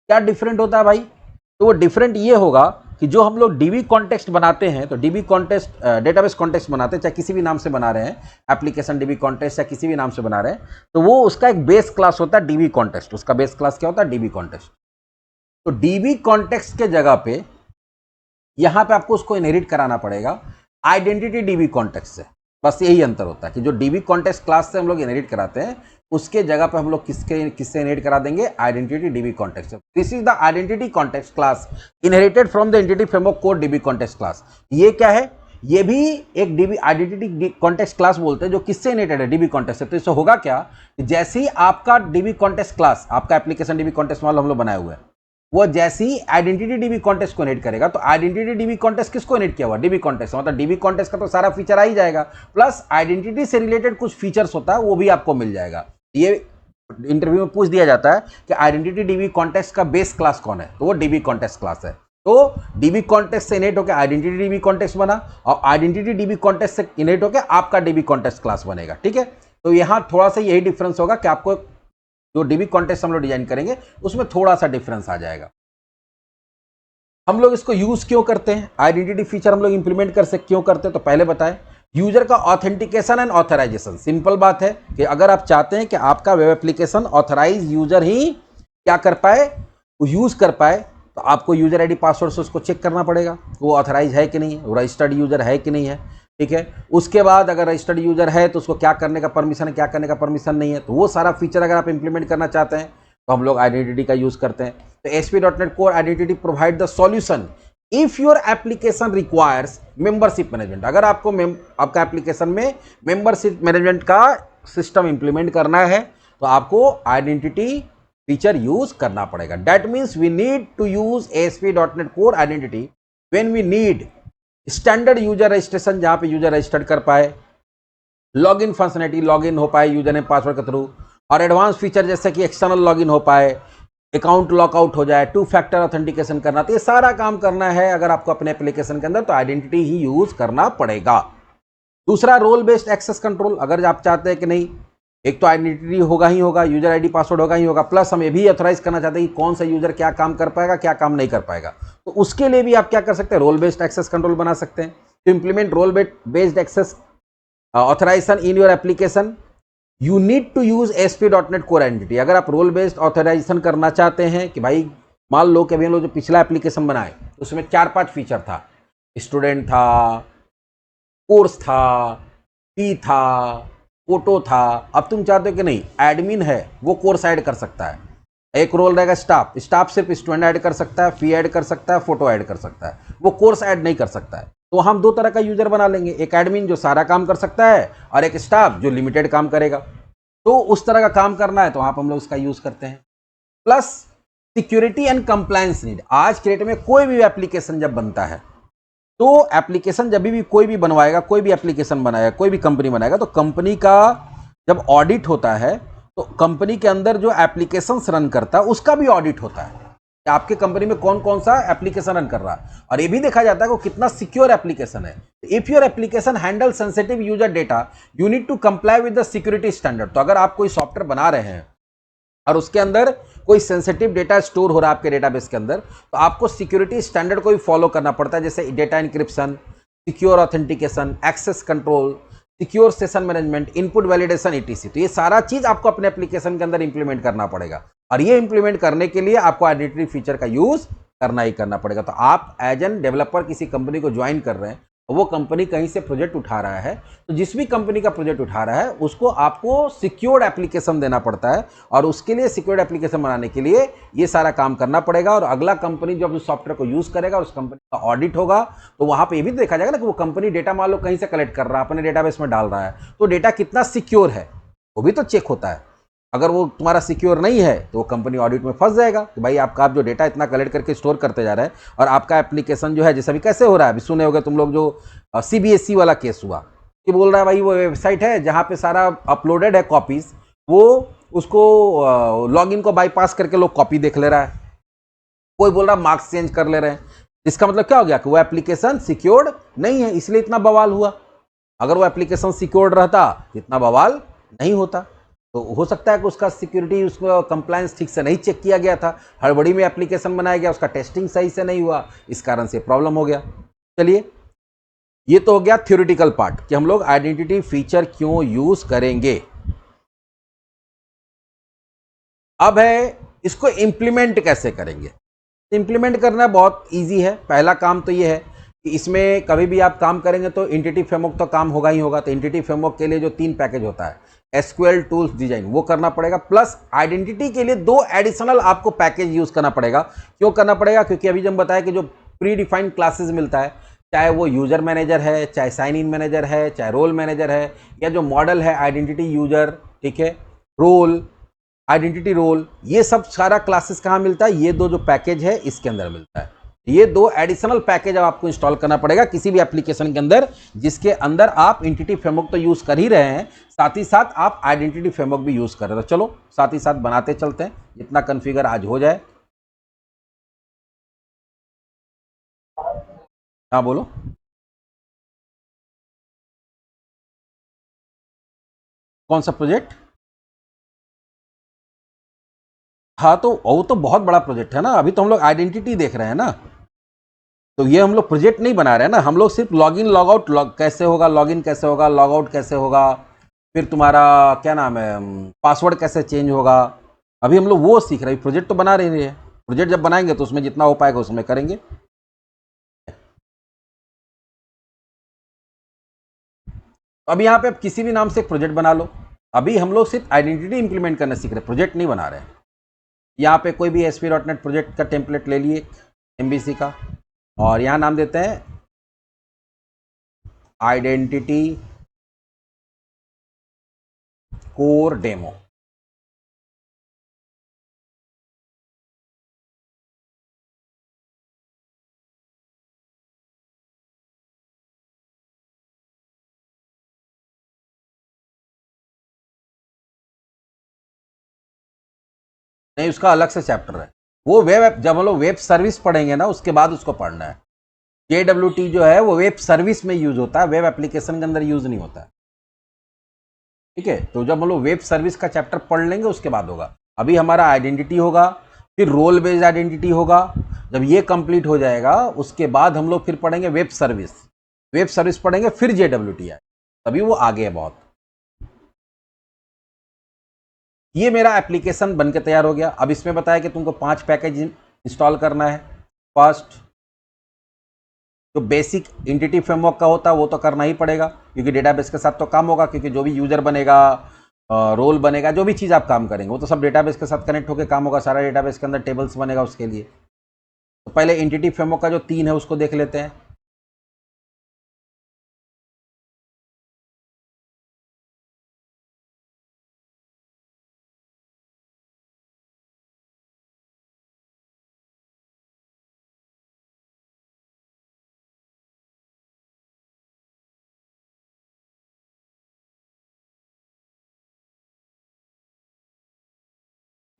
क्या डिफरेंट होता है भाई, तो वो डिफरेंट ये होगा कि जो हम लोग DB कॉन्टेक्स्ट बनाते हैं, तो DB कॉन्टेक्स्ट डेटाबेस कॉन्टेक्स्ट बनाते हैं, चाहे किसी भी नाम से बना रहे हैं, एप्लीकेशन DB कॉन्टेक्स्ट या किसी भी नाम से बना रहे हैं, तो वो उसका एक बेस क्लास होता है DB कॉन्टेक्स्ट। उसका बेस क्लास क्या होता है, DB कॉन्टेक्स्ट। तो DB कॉन्टेक्स्ट के जगह पे यहां पे आपको उसको इनहेरिट कराना पड़ेगा आइडेंटिटी DB कॉन्टेक्स्ट से। बस यही अंतर होता है कि जो DB कॉन्टेक्स्ट क्लास से हम लोग इनहेरिट कराते हैं, उसके जगह पे हम लोग किससे इनहेरिट करा देंगे, आइडेंटिटी DB कॉन्टेक्स्ट से। This is the identity context class inherited from the entity framework code DB context class. ये क्या है, ये भी एक DB आइडेंटिटी कॉन्टेक्स्ट क्लास बोलते हैं, जो किससे इनहेरिटेड है, DB कॉन्टेक्स्ट से। तो इससे होगा क्या, जैसे ही आपका DB कॉन्टेक्स्ट क्लास, आपका एप्लीकेशन DB कॉन्टेक्स्ट मॉडल हम लोग बनाए हुए हैं, वो जैसे ही आइडेंटिटी DB कॉन्टेक्स्ट को इनहेरिट करेगा, तो आइडेंटिटी DB कॉन्टेक्स्ट किसको इनहेरिट किया हुआ, DB कॉन्टेक्स्ट, मतलब DB कॉन्टेक्स्ट का तो सारा फीचर आ ही जाएगा, प्लस आइडेंटिटी से रिलेटेड कुछ फीचर्स होता है वो भी आपको मिल जाएगा। ये इंटरव्यू में पूछ दिया जाता है कि आइडेंटिटी DB कॉन्टेक्स्ट का बेस क्लास कौन है, तो वो DB कॉन्टेक्स्ट क्लास है। तो DB कॉन्टेक्स्ट से इनहेरिट होकर आइडेंटिटी DB कॉन्टेक्स्ट बना, और आइडेंटिटी DB कॉन्टेक्स्ट से इनहेरिट होकर आपका DB कॉन्टेक्स्ट क्लास बनेगा। ठीक है, तो यहां थोड़ा सा यही डिफरेंस होगा कि आपको जो DB कॉन्टेक्स्ट हम लोग डिजाइन करेंगे उसमें थोड़ा सा डिफरेंस आ जाएगा। हम लोग इसको यूज क्यों करते हैं, आइडेंटिटी फीचर हम लोग इंप्लीमेंट कर सकते क्यों करते हैं, तो पहले बताएं, यूजर का ऑथेंटिकेशन एंड ऑथराइजेशन। सिंपल बात है कि अगर आप चाहते हैं कि आपका वेब एप्लीकेशन ऑथराइज यूजर ही क्या कर पाए, वो यूज कर पाए, तो आपको यूजर आईडी पासवर्ड से उसको चेक करना पड़ेगा वो ऑथराइज है कि नहीं है, वो रजिस्टर्ड यूजर है कि नहीं है। ठीक है, उसके बाद अगर रजिस्टर्ड यूजर है तो उसको क्या करने का परमिशन है, क्या करने का परमिशन नहीं है, तो वो सारा फीचर अगर आप इंप्लीमेंट करना चाहते हैं तो हम लोग आइडेंटिटी का यूज करते हैं। तो ASP.NET Core identity provide the solution if your application requires membership management. अगर आपको आपका एप्लीकेशन में मेंबरशिप मैनेजमेंट का सिस्टम इंप्लीमेंट करना है तो आपको आइडेंटिटी फीचर यूज करना पड़ेगा। That means we need to use ASP.NET Core identity when we need standard user registration, जहां पे यूजर रजिस्टर्ड कर पाए, लॉगिन फंक्शनलिटी, लॉगिन हो पाए यूजर नेम पासवर्ड के थ्रू, और एडवांस फीचर जैसे कि एक्सटर्नल लॉगिन हो पाए, अकाउंट लॉकआउट हो जाए, 2 फैक्टर ऑथेंटिकेशन करना। तो ये सारा काम करना है अगर आपको अपने एप्लीकेशन के अंदर, तो आइडेंटिटी ही यूज करना पड़ेगा। दूसरा, रोल बेस्ड एक्सेस कंट्रोल। अगर आप चाहते हैं कि नहीं, एक तो आइडेंटिटी होगा ही होगा, यूजर आईडी पासवर्ड होगा ही होगा, प्लस हम ये भी ऑथराइज करना चाहते हैं कि कौन सा यूजर क्या काम कर पाएगा, क्या काम नहीं कर पाएगा, तो उसके लिए भी आप क्या कर सकते हैं, रोल बेस्ड एक्सेस कंट्रोल बना सकते हैं। तो implement role based access authorization in your application, you need to use ASP.NET Core identity. अगर आप रोल बेस्ड ऑथराइजेशन करना चाहते हैं कि भाई मान लो कि अभी हम लोग जो पिछला एप्लीकेशन बनाए उसमें 4-5 फीचर था, स्टूडेंट था, कोर्स था, फी था, फोटो था, अब तुम चाहते हो कि नहीं एडमिन है वो कोर्स ऐड कर सकता है, एक रोल रहेगा स्टाफ, स्टाफ सिर्फ स्टूडेंट ऐड कर सकता है, फी ऐड कर सकता है, फोटो ऐड कर सकता है, वो कोर्स ऐड नहीं कर सकता है। तो हम दो तरह का यूजर बना लेंगे, एक एडमिन जो सारा काम कर सकता है और एक स्टाफ जो लिमिटेड काम करेगा। तो उस तरह का काम करना है तो वहां पर हम लोग उसका यूज करते हैं। Plus security and compliance need, आज के डेट में कोई भी एप्लीकेशन जब बनता है तो एप्लीकेशन जब भी कोई भी बनवाएगा, कोई भी एप्लीकेशन बनाएगा, कोई भी कंपनी बनाएगा, तो कंपनी का जब ऑडिट होता है तो कंपनी के अंदर जो एप्लीकेशंस रन करता है उसका भी ऑडिट होता है कि आपके कंपनी में कौन कौन सा एप्लीकेशन रन कर रहा है, और ये भी देखा जाता है कि कितना सिक्योर एप्लीकेशन है। If your application handle sensitive user data you need to comply with the security standard. तो अगर आप कोई सॉफ्टवेयर बना रहे हैं और उसके अंदर कोई सेंसिटिव डेटा स्टोर हो रहा है आपके डेटाबेस के अंदर, तो आपको सिक्योरिटी स्टैंडर्ड को भी फॉलो करना पड़ता है, जैसे data encryption, secure authentication, access control, secure session management, input validation, ETC. तो ये सारा चीज आपको अपने एप्लीकेशन के अंदर इंप्लीमेंट करना पड़ेगा, और ये इंप्लीमेंट करने के लिए आपको आइडेंटिटी फीचर का यूज करना ही करना पड़ेगा। तो आप एज एन डेवलपर किसी कंपनी को ज्वाइन कर रहे हैं, वो कंपनी कहीं से प्रोजेक्ट उठा रहा है, तो जिस भी कंपनी का प्रोजेक्ट उठा रहा है उसको आपको सिक्योर्ड एप्लीकेशन देना पड़ता है, और उसके लिए सिक्योर्ड एप्लीकेशन बनाने के लिए ये सारा काम करना पड़ेगा। और अगला कंपनी जब उस सॉफ्टवेयर को यूज करेगा, उस कंपनी का ऑडिट होगा, तो वहां पे ये भी देखा जाएगा ना कि वो कंपनी डेटा मान लो कहीं से कलेक्ट कर रहा है, अपने डेटाबेस में डाल रहा है, तो डेटा कितना सिक्योर है वो भी तो चेक होता है। अगर वो तुम्हारा सिक्योर नहीं है तो वो कंपनी ऑडिट में फंस जाएगा कि भाई आपका आप जो डेटा इतना कलेक्ट करके स्टोर करते जा रहे हैं, और आपका एप्लीकेशन जो है, जैसे अभी कैसे हो रहा है, अभी सुने होगे तुम लोग जो सीबीएसई वाला केस हुआ, कि बोल रहा है भाई वो वेबसाइट है जहाँ पे सारा अपलोडेड है कॉपीज, वो उसको लॉगिन को बाईपास करके लोग कॉपी देख ले रहा है, कोई बोल रहा है मार्क्स चेंज कर ले रहे हैं। इसका मतलब क्या हो गया कि वो एप्लीकेशन सिक्योर्ड नहीं है, इसलिए इतना बवाल हुआ। अगर वो एप्लीकेशन सिक्योर्ड रहता तो इतना बवाल नहीं होता। तो हो सकता है कि उसका सिक्योरिटी, उसका कंप्लायंस ठीक से नहीं चेक किया गया था, हड़बड़ी में एप्लीकेशन बनाया गया, उसका टेस्टिंग सही से नहीं हुआ, इस कारण से प्रॉब्लम हो गया। चलिए, ये तो हो गया थ्योरेटिकल पार्ट कि हम लोग आइडेंटिटी फीचर क्यों यूज करेंगे। अब है इसको इंप्लीमेंट कैसे करेंगे। इंप्लीमेंट करना बहुत इजी है। पहला काम तो ये है कि इसमें कभी भी आप काम करेंगे तो एंटिटी फ्रेमवर्क तो काम होगा ही होगा। तो एंटिटी फ्रेमवर्क के लिए जो 3 पैकेज होता है, एसक्यूएल टूल्स डिजाइन, वो करना पड़ेगा, प्लस आइडेंटिटी के लिए 2 एडिशनल आपको पैकेज यूज करना पड़ेगा। क्यों करना पड़ेगा? क्योंकि अभी जब बताया कि जो प्री डिफाइंड क्लासेस मिलता है, चाहे वो यूजर मैनेजर है, चाहे साइन इन मैनेजर है, चाहे रोल मैनेजर है, या जो मॉडल है आइडेंटिटी यूजर, ठीक है, रोल, आइडेंटिटी रोल, ये सब सारा क्लासेस कहाँ मिलता है? ये 2 जो पैकेज है इसके अंदर मिलता है। ये 2 एडिशनल पैकेज अब आपको इंस्टॉल करना पड़ेगा किसी भी एप्लीकेशन के अंदर, जिसके अंदर आप एंटिटी फ्रेमवर्क तो यूज कर ही रहे हैं, साथ ही साथ आप आइडेंटिटी फ्रेमवर्क भी यूज कर रहे हो। चलो साथ ही साथ बनाते चलते हैं, जितना कॉन्फ़िगर आज हो जाए। हाँ बोलो। कौन सा प्रोजेक्ट? हाँ तो वो तो बहुत बड़ा प्रोजेक्ट है ना। अभी तो हम लोग आइडेंटिटी देख रहे हैं ना, तो ये हम लोग प्रोजेक्ट नहीं बना रहे हैं ना। हम लोग सिर्फ लॉगिन लॉग आउट, कैसे होगा, लॉगिन कैसे होगा, लॉग आउट कैसे होगा, फिर तुम्हारा क्या नाम है, पासवर्ड कैसे चेंज होगा, अभी हम लोग वो सीख रहे हैं। प्रोजेक्ट तो बना रहे हैं। प्रोजेक्ट जब बनाएंगे तो उसमें जितना हो पाएगा उसमें करेंगे। अब यहाँ पे आप किसी भी नाम से एक प्रोजेक्ट बना लो। अभी हम लोग सिर्फ आइडेंटिटी इंप्लीमेंट करना सीख रहे हैं, प्रोजेक्ट नहीं बना रहे हैं। यहाँ पे कोई भी ASP.NET प्रोजेक्ट का टेम्पलेट ले लिए MVC का, और यहाँ नाम देते हैं आइडेंटिटी कोर डेमो। नहीं, उसका अलग से चैप्टर है। वो वेब, जब हम लोग वेब सर्विस पढ़ेंगे ना उसके बाद उसको पढ़ना है। KWT जो है वो वेब सर्विस में यूज होता है, वेब एप्लीकेशन के अंदर यूज नहीं होता है। ठीक है, तो जब हम लोग वेब सर्विस का चैप्टर पढ़ लेंगे उसके बाद होगा। अभी हमारा आइडेंटिटी होगा, फिर रोल बेस्ड आइडेंटिटी होगा। जब ये कंप्लीट हो जाएगा उसके बाद हम लोग फिर पढ़ेंगे वेब सर्विस। वेब सर्विस पढ़ेंगे फिर JWT है, तभी वो आगे है बहुत। ये मेरा एप्लीकेशन बनके तैयार हो गया। अब इसमें बताया कि तुमको 5 पैकेज इंस्टॉल करना है। फर्स्ट, जो बेसिक एंटिटी फ्रेमवर्क का होता है वो तो करना ही पड़ेगा, क्योंकि डेटाबेस के साथ तो काम होगा, क्योंकि जो भी यूजर बनेगा रोल बनेगा, जो भी चीज़ आप काम करेंगे वो तो सब डेटाबेस के साथ कनेक्ट होकर काम होगा, सारा डेटाबेस के अंदर टेबल्स बनेगा उसके लिए। तो पहले एंटिटी फ्रेमवर्क का जो 3 है उसको देख लेते हैं।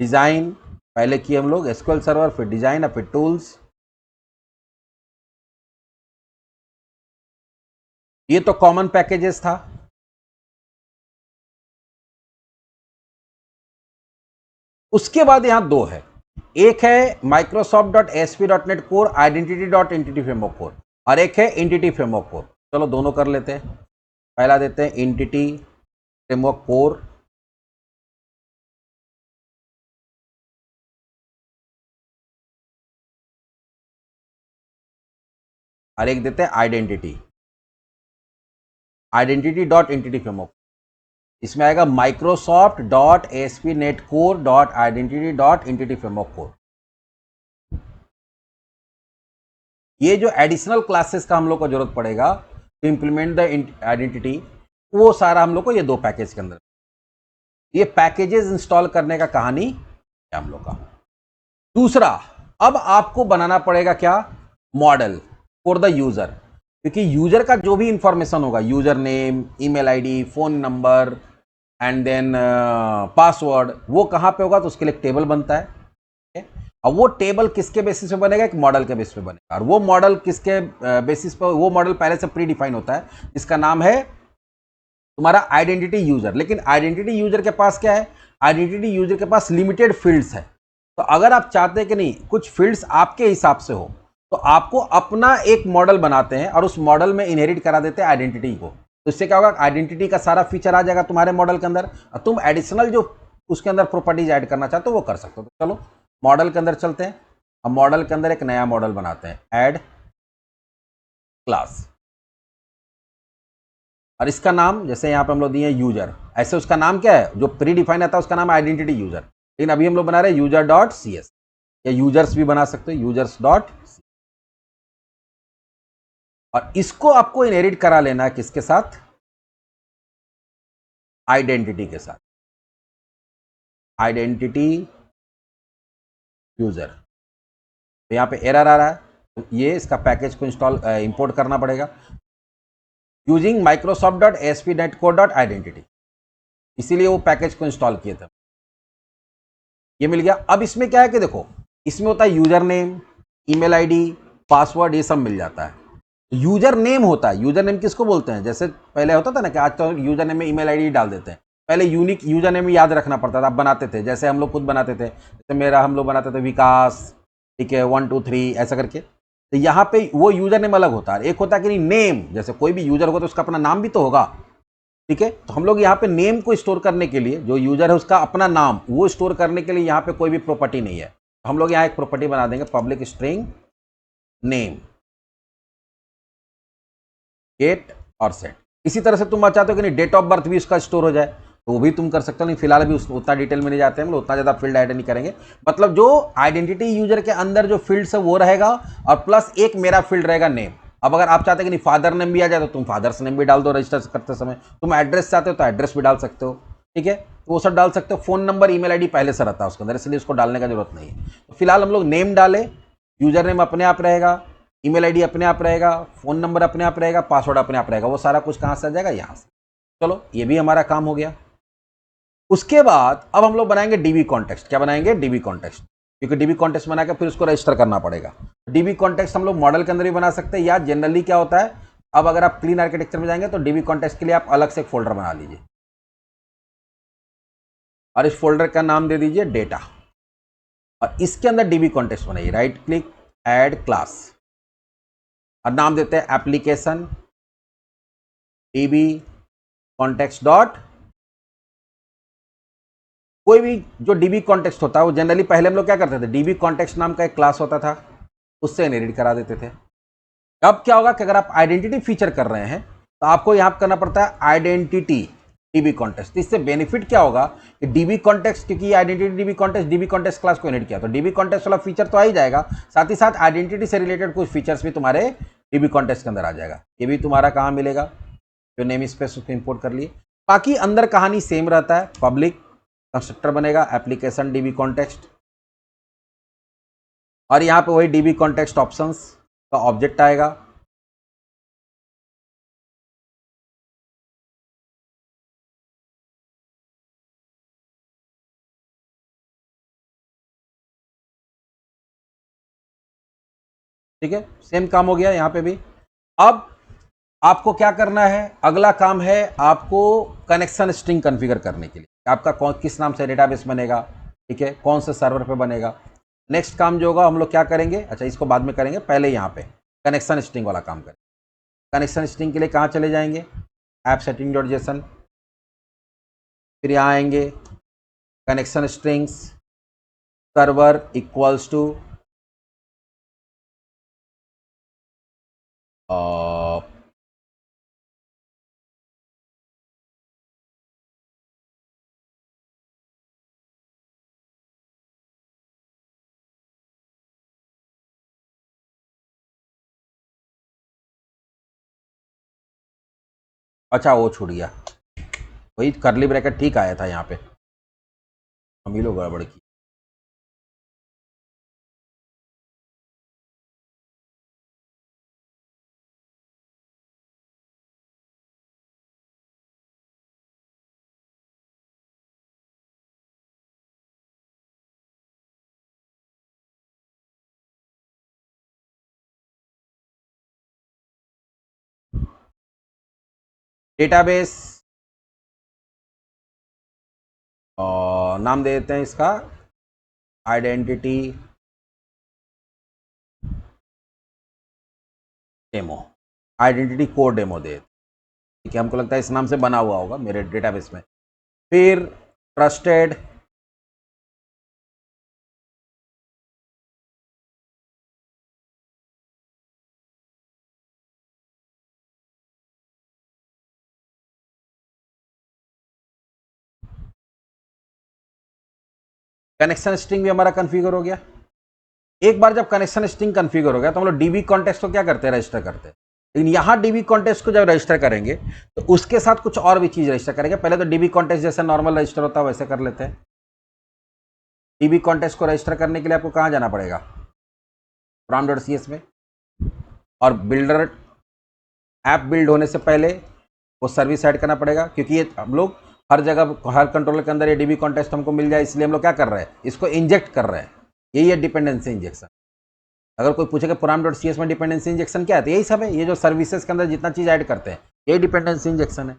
डिजाइन पहले किए हम लोग एसक्यूएल सर्वर, फिर डिजाइन, फिर टूल्स। ये तो कॉमन पैकेजेस था। उसके बाद यहां 2 है, एक है Microsoft.ASP.NET Core Identity.Entity Framework Core और एक है एंटिटी फ्रेमवर्क कोर। चलो दोनों कर लेते हैं। पहला देते हैं एंटिटी फ्रेमवर्क कोर, और एक देते हैं आइडेंटिटी.एंटिटी फ्रेमवर्क। इसमें आएगा Microsoft.ASP.NET Core Identity.Entity Framework Core। ये जो एडिशनल क्लासेस का हम लोग को जरूरत पड़ेगा टू इंप्लीमेंट द आइडेंटिटी, वो सारा हम लोग को ये 2 पैकेज के अंदर, ये पैकेजेस इंस्टॉल करने का कहानी है हम लोग का। दूसरा, अब आपको बनाना पड़ेगा क्या, मॉडल फॉर द यूजर, क्योंकि यूजर का जो भी इंफॉर्मेशन होगा, user name, email ID, phone number and then password, वो कहां पे होगा, तो उसके लिए एक टेबल बनता है। अब वो टेबल किसके बेसिस पे बनेगा, एक मॉडल के बेसिस पे बनेगा, और वो मॉडल किसके बेसिस पे, वो मॉडल पहले से प्री डिफाइन होता है, इसका नाम है तुम्हारा आइडेंटिटी यूजर। लेकिन आइडेंटिटी यूजर के पास क्या है, आइडेंटिटी यूजर के पास लिमिटेड फील्ड्स है। तो अगर आप चाहते हैं कि नहीं कुछ फील्ड्स आपके हिसाब से हो, तो आपको अपना एक मॉडल बनाते हैं और उस मॉडल में इनहेरिट करा देते हैं आइडेंटिटी को। तो इससे क्या होगा, आइडेंटिटी का सारा फीचर आ जाएगा तुम्हारे मॉडल के अंदर, और तुम एडिशनल जो उसके अंदर प्रॉपर्टीज ऐड करना चाहते हो वो कर सकते हो। तो चलो मॉडल के अंदर चलते हैं। अब मॉडल के अंदर एक नया मॉडल बनाते हैं, ऐड क्लास, और इसका नाम जैसे यहाँ पे हम लोग दिए यूजर, ऐसे उसका नाम क्या है जो प्री डिफाइन आता है, उसका नाम है आइडेंटिटी यूजर। लेकिन अभी हम लोग बना रहे हैं यूजर.cs, या यूजर्स भी बना सकते हो, यूजर्स.cs। और इसको आपको इनहेरिट करा लेना है किसके साथ, आइडेंटिटी के साथ, आइडेंटिटी यूजर। तो यहाँ पे एरर आ रहा है, तो ये इसका पैकेज को इंस्टॉल इंपोर्ट करना पड़ेगा यूजिंग Microsoft.ASP.NET Core Identity, इसीलिए वो पैकेज को इंस्टॉल किए थे। ये मिल गया। अब इसमें क्या है कि देखो, इसमें होता है user name, email ID, password, ये सब मिल जाता है। यूजर नेम होता है, यूजर नेम किसको बोलते हैं, जैसे पहले होता था ना कि आज तो यूजर नेम में ईमेल आईडी डाल देते हैं, पहले यूनिक यूजर नेम याद रखना पड़ता था, आप बनाते थे, जैसे हम लोग खुद बनाते थे, जैसे मेरा हम लोग बनाते थे विकास, ठीक है, 1 2 3 ऐसा करके। तो यहाँ पे वो यूजर नेम अलग होता है, एक होता है कि नहीं नेम, जैसे कोई भी यूजर होगा तो उसका अपना नाम भी तो होगा, ठीक है। तो हम लोग यहाँ पे नेम को स्टोर करने के लिए, जो यूजर है उसका अपना नाम वो स्टोर करने के लिए यहाँ पे कोई भी प्रॉपर्टी नहीं है, तो हम लोग यहाँ एक प्रॉपर्टी बना देंगे, पब्लिक स्ट्रिंग नेम, डेट और सेट। इसी तरह से तुम चाहते हो कि नहीं डेट ऑफ बर्थ भी उसका स्टोर हो जाए, तो वो भी तुम कर सकते हो। नहीं फिलहाल भी उतना डिटेल में नहीं जाते हैं हम लोग, उतना ज़्यादा फील्ड ऐड नहीं करेंगे। मतलब जो आइडेंटिटी यूजर के अंदर जो फील्ड्स है वो रहेगा, और प्लस एक मेरा फील्ड रहेगा नेम। अब अगर आप चाहते हैं कि नहीं फादर नेम भी आ जाए, तो तुम फादर्स नेम भी डाल दो रजिस्टर करते समय। तुम एड्रेस चाहते हो तो एड्रेस भी डाल सकते हो, ठीक है, तो वो सब डाल सकते हो। फोन नंबर, ईमेल आईडी पहले से रहता है उसके अंदर, इसलिए उसको डालने का जरूरत नहीं है। तो फिलहाल हम लोग नेम डाले, यूजर नेम अपने आप रहेगा, ईमेल आईडी अपने आप रहेगा, फोन नंबर अपने आप रहेगा, पासवर्ड अपने आप रहेगा, वो सारा कुछ कहां से आ जाएगा, यहां से। चलो ये भी हमारा काम हो गया। उसके बाद अब हम लोग बनाएंगे डीबी कॉन्टेक्स्ट। क्या बनाएंगे, डीबी कॉन्टेक्स्ट, क्योंकि डीबी कॉन्टेक्स्ट बना के फिर उसको रजिस्टर करना पड़ेगा। डीबी कॉन्टेक्स्ट हम लोग मॉडल के अंदर भी बना सकते हैं, या जनरली क्या होता है, अब अगर आप क्लीन आर्किटेक्चर में जाएंगे तो डीबी कॉन्टेक्स्ट के लिए आप अलग से एक फोल्डर बना लीजिए, और इस फोल्डर का नाम दे दीजिए डेटा, और इसके अंदर डीबी कॉन्टेक्स्ट बनाइए, राइट क्लिक, ऐड क्लास, और नाम देते हैं एप्लीकेशन डीबी कॉन्टेक्स्ट डॉट। कोई भी जो डीबी कॉन्टेक्स्ट होता है वो जनरली पहले हम लोग क्या करते थे, डीबी कॉन्टेक्स्ट नाम का एक क्लास होता था, उससे इनहेरिट करा देते थे। अब क्या होगा कि अगर आप आइडेंटिटी फीचर कर रहे हैं तो आपको यहां करना पड़ता है आइडेंटिटी डीबी कॉन्टेक्स्ट। इससे बेनिफिट क्या होगा कि डीबी कॉन्टेक्स्ट, क्योंकि आइडेंटिटी डीबी कॉन्टेक्स्ट क्लास को इनहेरिट किया तो डीबी कॉन्टेक्स्ट वाला फीचर तो आ ही जाएगा, साथ ही साथ आइडेंटिटी से रिलेटेड कुछ फीचर्स भी तुम्हारे डीबी कॉन्टेक्स्ट के अंदर आ जाएगा। ये भी तुम्हारा कहाँ मिलेगा, जो नेम स्पेस उसको इंपोर्ट कर लिए। बाकी अंदर कहानी सेम रहता है, पब्लिक कंस्ट्रक्टर बनेगा एप्लीकेशन डीबी कॉन्टेक्स्ट, और यहाँ पे वही डीबी कॉन्टेक्स्ट ऑप्शंस का ऑब्जेक्ट आएगा। ठीक है, सेम काम हो गया यहाँ पे भी। अब आपको क्या करना है, अगला काम है आपको कनेक्शन स्ट्रिंग कॉन्फ़िगर करने के लिए, आपका किस नाम से डेटाबेस बनेगा, ठीक है, कौन से सर्वर पे बनेगा। नेक्स्ट काम जो होगा हम लोग क्या करेंगे, अच्छा इसको बाद में करेंगे, पहले यहाँ पे कनेक्शन स्ट्रिंग वाला काम करें। कनेक्शन स्ट्रिंग के लिए कहाँ चले जाएंगे, ऐप सेटिंग डॉट जेसन, फिर यहाँ आएंगे connection strings server equals to अच्छा वो छूट गया, वही करली ब्रैकेट ठीक आया था यहाँ पे, हम ही लोग गड़बड़ की। डेटाबेस नाम दे देते हैं इसका identity demo, identity code demo दे, ठीक है, हमको लगता है इस नाम से बना हुआ होगा मेरे डेटाबेस में। फिर ट्रस्टेड कनेक्शन स्ट्रिंग भी हमारा कॉन्फ़िगर हो गया। एक बार जब कनेक्शन स्ट्रिंग कॉन्फ़िगर हो गया तो हम लोग डीबी कॉन्टेक्स्ट को क्या करते हैं, रजिस्टर करते हैं। लेकिन यहाँ डीबी कॉन्टेक्स्ट को जब रजिस्टर करेंगे तो उसके साथ कुछ और भी चीज़ रजिस्टर करेंगे। पहले तो डीबी कॉन्टेक्स्ट जैसे नॉर्मल रजिस्टर होता है वैसे कर लेते हैं। डीबी कॉन्टेक्स्ट को रजिस्टर करने के लिए आपको कहाँ जाना पड़ेगा, pram.cs में, और बिल्डर ऐप बिल्ड होने से पहले वो सर्विस ऐड करना पड़ेगा, क्योंकि ये हम लोग हर जगह हर कंट्रोलर के अंदर ये डीबी कॉन्टेक्स्ट हमको मिल जाए, इसलिए हम लोग क्या कर रहे हैं, इसको इंजेक्ट कर रहे हैं। यही है डिपेंडेंसी इंजेक्शन। अगर कोई पूछेगा pram.cs में डिपेंडेंसी इंजेक्शन क्या है, तो यही सब है, ये जो सर्विसेज के अंदर जितना चीज़ ऐड करते हैं यही डिपेंडेंसी इंजेक्शन है।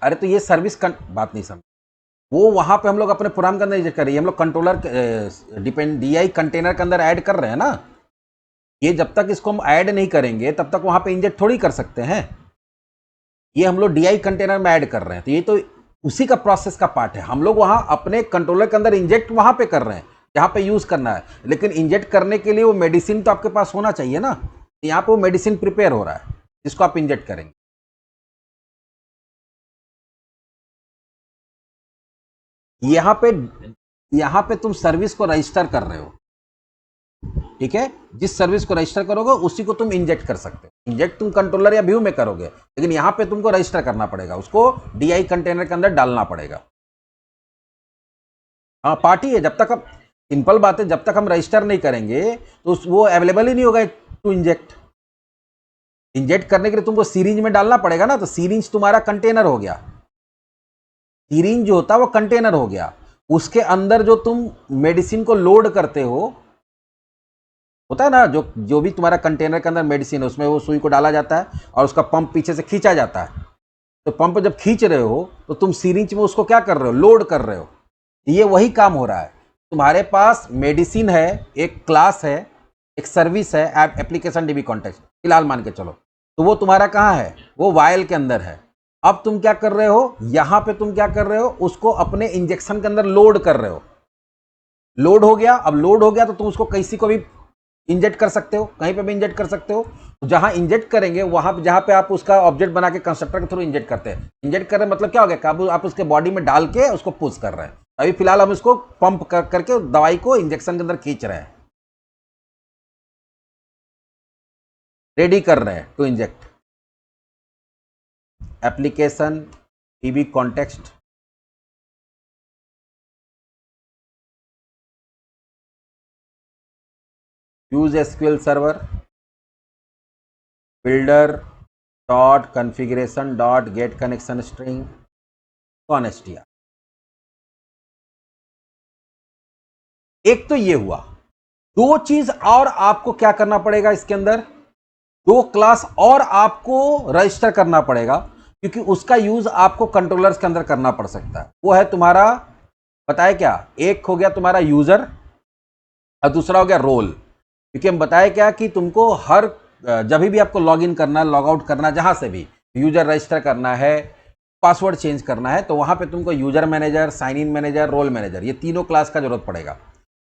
अरे तो ये सर्विस बात नहीं समझ, वो वहाँ पे हम लोग अपने प्रोग्राम के अंदर इंजेक्ट कर रही है, हम लोग कंट्रोलर DI कंटेनर के अंदर ऐड कर रहे हैं ना। ये जब तक इसको हम ऐड नहीं करेंगे तब तक वहाँ पे इंजेक्ट थोड़ी कर सकते हैं। ये हम लोग DI कंटेनर में ऐड कर रहे हैं, तो ये तो उसी का प्रोसेस का पार्ट है। हम लोग वहाँ अपने कंट्रोलर के अंदर इंजेक्ट वहाँ पे कर रहे हैं जहाँ पे यूज़ करना है, लेकिन इंजेक्ट करने के लिए वो मेडिसिन तो आपके पास होना चाहिए ना। यहाँ पे वो मेडिसिन प्रिपेयर हो रहा है जिसको आप इंजेक्ट करेंगे। यहाँ पे तुम सर्विस को रजिस्टर कर रहे हो, ठीक है, जिस सर्विस को रजिस्टर करोगे उसी को तुम इंजेक्ट कर सकते हो। इंजेक्ट तुम कंट्रोलर या व्यू में करोगे, लेकिन यहाँ पे तुमको रजिस्टर करना पड़ेगा, उसको DI कंटेनर के अंदर डालना पड़ेगा। हाँ पार्टी है, जब तक हम, सिंपल बात है, जब तक हम रजिस्टर नहीं करेंगे तो वो अवेलेबल ही नहीं होगा टू इंजेक्ट। इंजेक्ट करने के लिए तुमको सीरीज में डालना पड़ेगा ना, तो सीरीज तुम्हारा कंटेनर हो गया। सीरीज जो होता है वो कंटेनर हो गया, उसके अंदर जो तुम मेडिसिन को लोड करते हो, होता है ना, जो भी तुम्हारा कंटेनर के अंदर मेडिसिन है उसमें वो सुई को डाला जाता है और उसका पंप पीछे से खींचा जाता है। तो पंप जब खींच रहे हो तो तुम सीरीज में उसको क्या कर रहे हो, लोड कर रहे हो। ये वही काम हो रहा है। तुम्हारे पास मेडिसिन है, एक क्लास है, एक सर्विस है, एप्लीकेशन डीबी कॉन्टेक्स्ट फिलहाल मान के चलो, तो वो तुम्हारा कहाँ है, वो वायल के अंदर है। अब तुम क्या कर रहे हो, यहां पे तुम क्या कर रहे हो, उसको अपने इंजेक्शन के अंदर लोड कर रहे हो। लोड हो गया, अब लोड हो गया तो तुम उसको किसी को भी इंजेक्ट कर सकते हो, कहीं पे भी इंजेक्ट कर सकते हो। जहां इंजेक्ट करेंगे वहां जहां पे आप उसका ऑब्जेक्ट बना के कंस्ट्रक्टर के थ्रू इंजेक्ट करते हैं। इंजेक्ट कर रहे मतलब क्या हो गया, आप उसके बॉडी में डाल के उसको पुश कर रहे हैं। अभी फिलहाल हम इसको पंप करके दवाई को इंजेक्शन के अंदर खींच रहे हैं, रेडी कर रहे हैं to inject. Application DB context, use SQL server, builder dot configuration dot get connection string con STR. एक तो ये हुआ। दो चीज और आपको क्या करना पड़ेगा इसके अंदर, दो क्लास और आपको रजिस्टर करना पड़ेगा, क्योंकि उसका यूज आपको कंट्रोलर्स के अंदर करना पड़ सकता है। वो है तुम्हारा, बताए क्या, एक हो गया तुम्हारा यूजर और दूसरा हो गया रोल। क्योंकि हम बताए क्या कि तुमको हर जब भी आपको लॉग इन करना, लॉग आउट करना, जहां से भी यूजर रजिस्टर करना है, पासवर्ड चेंज करना है, तो वहां पे तुमको user manager, sign in manager, role manager, ये तीनों क्लास का जरूरत पड़ेगा।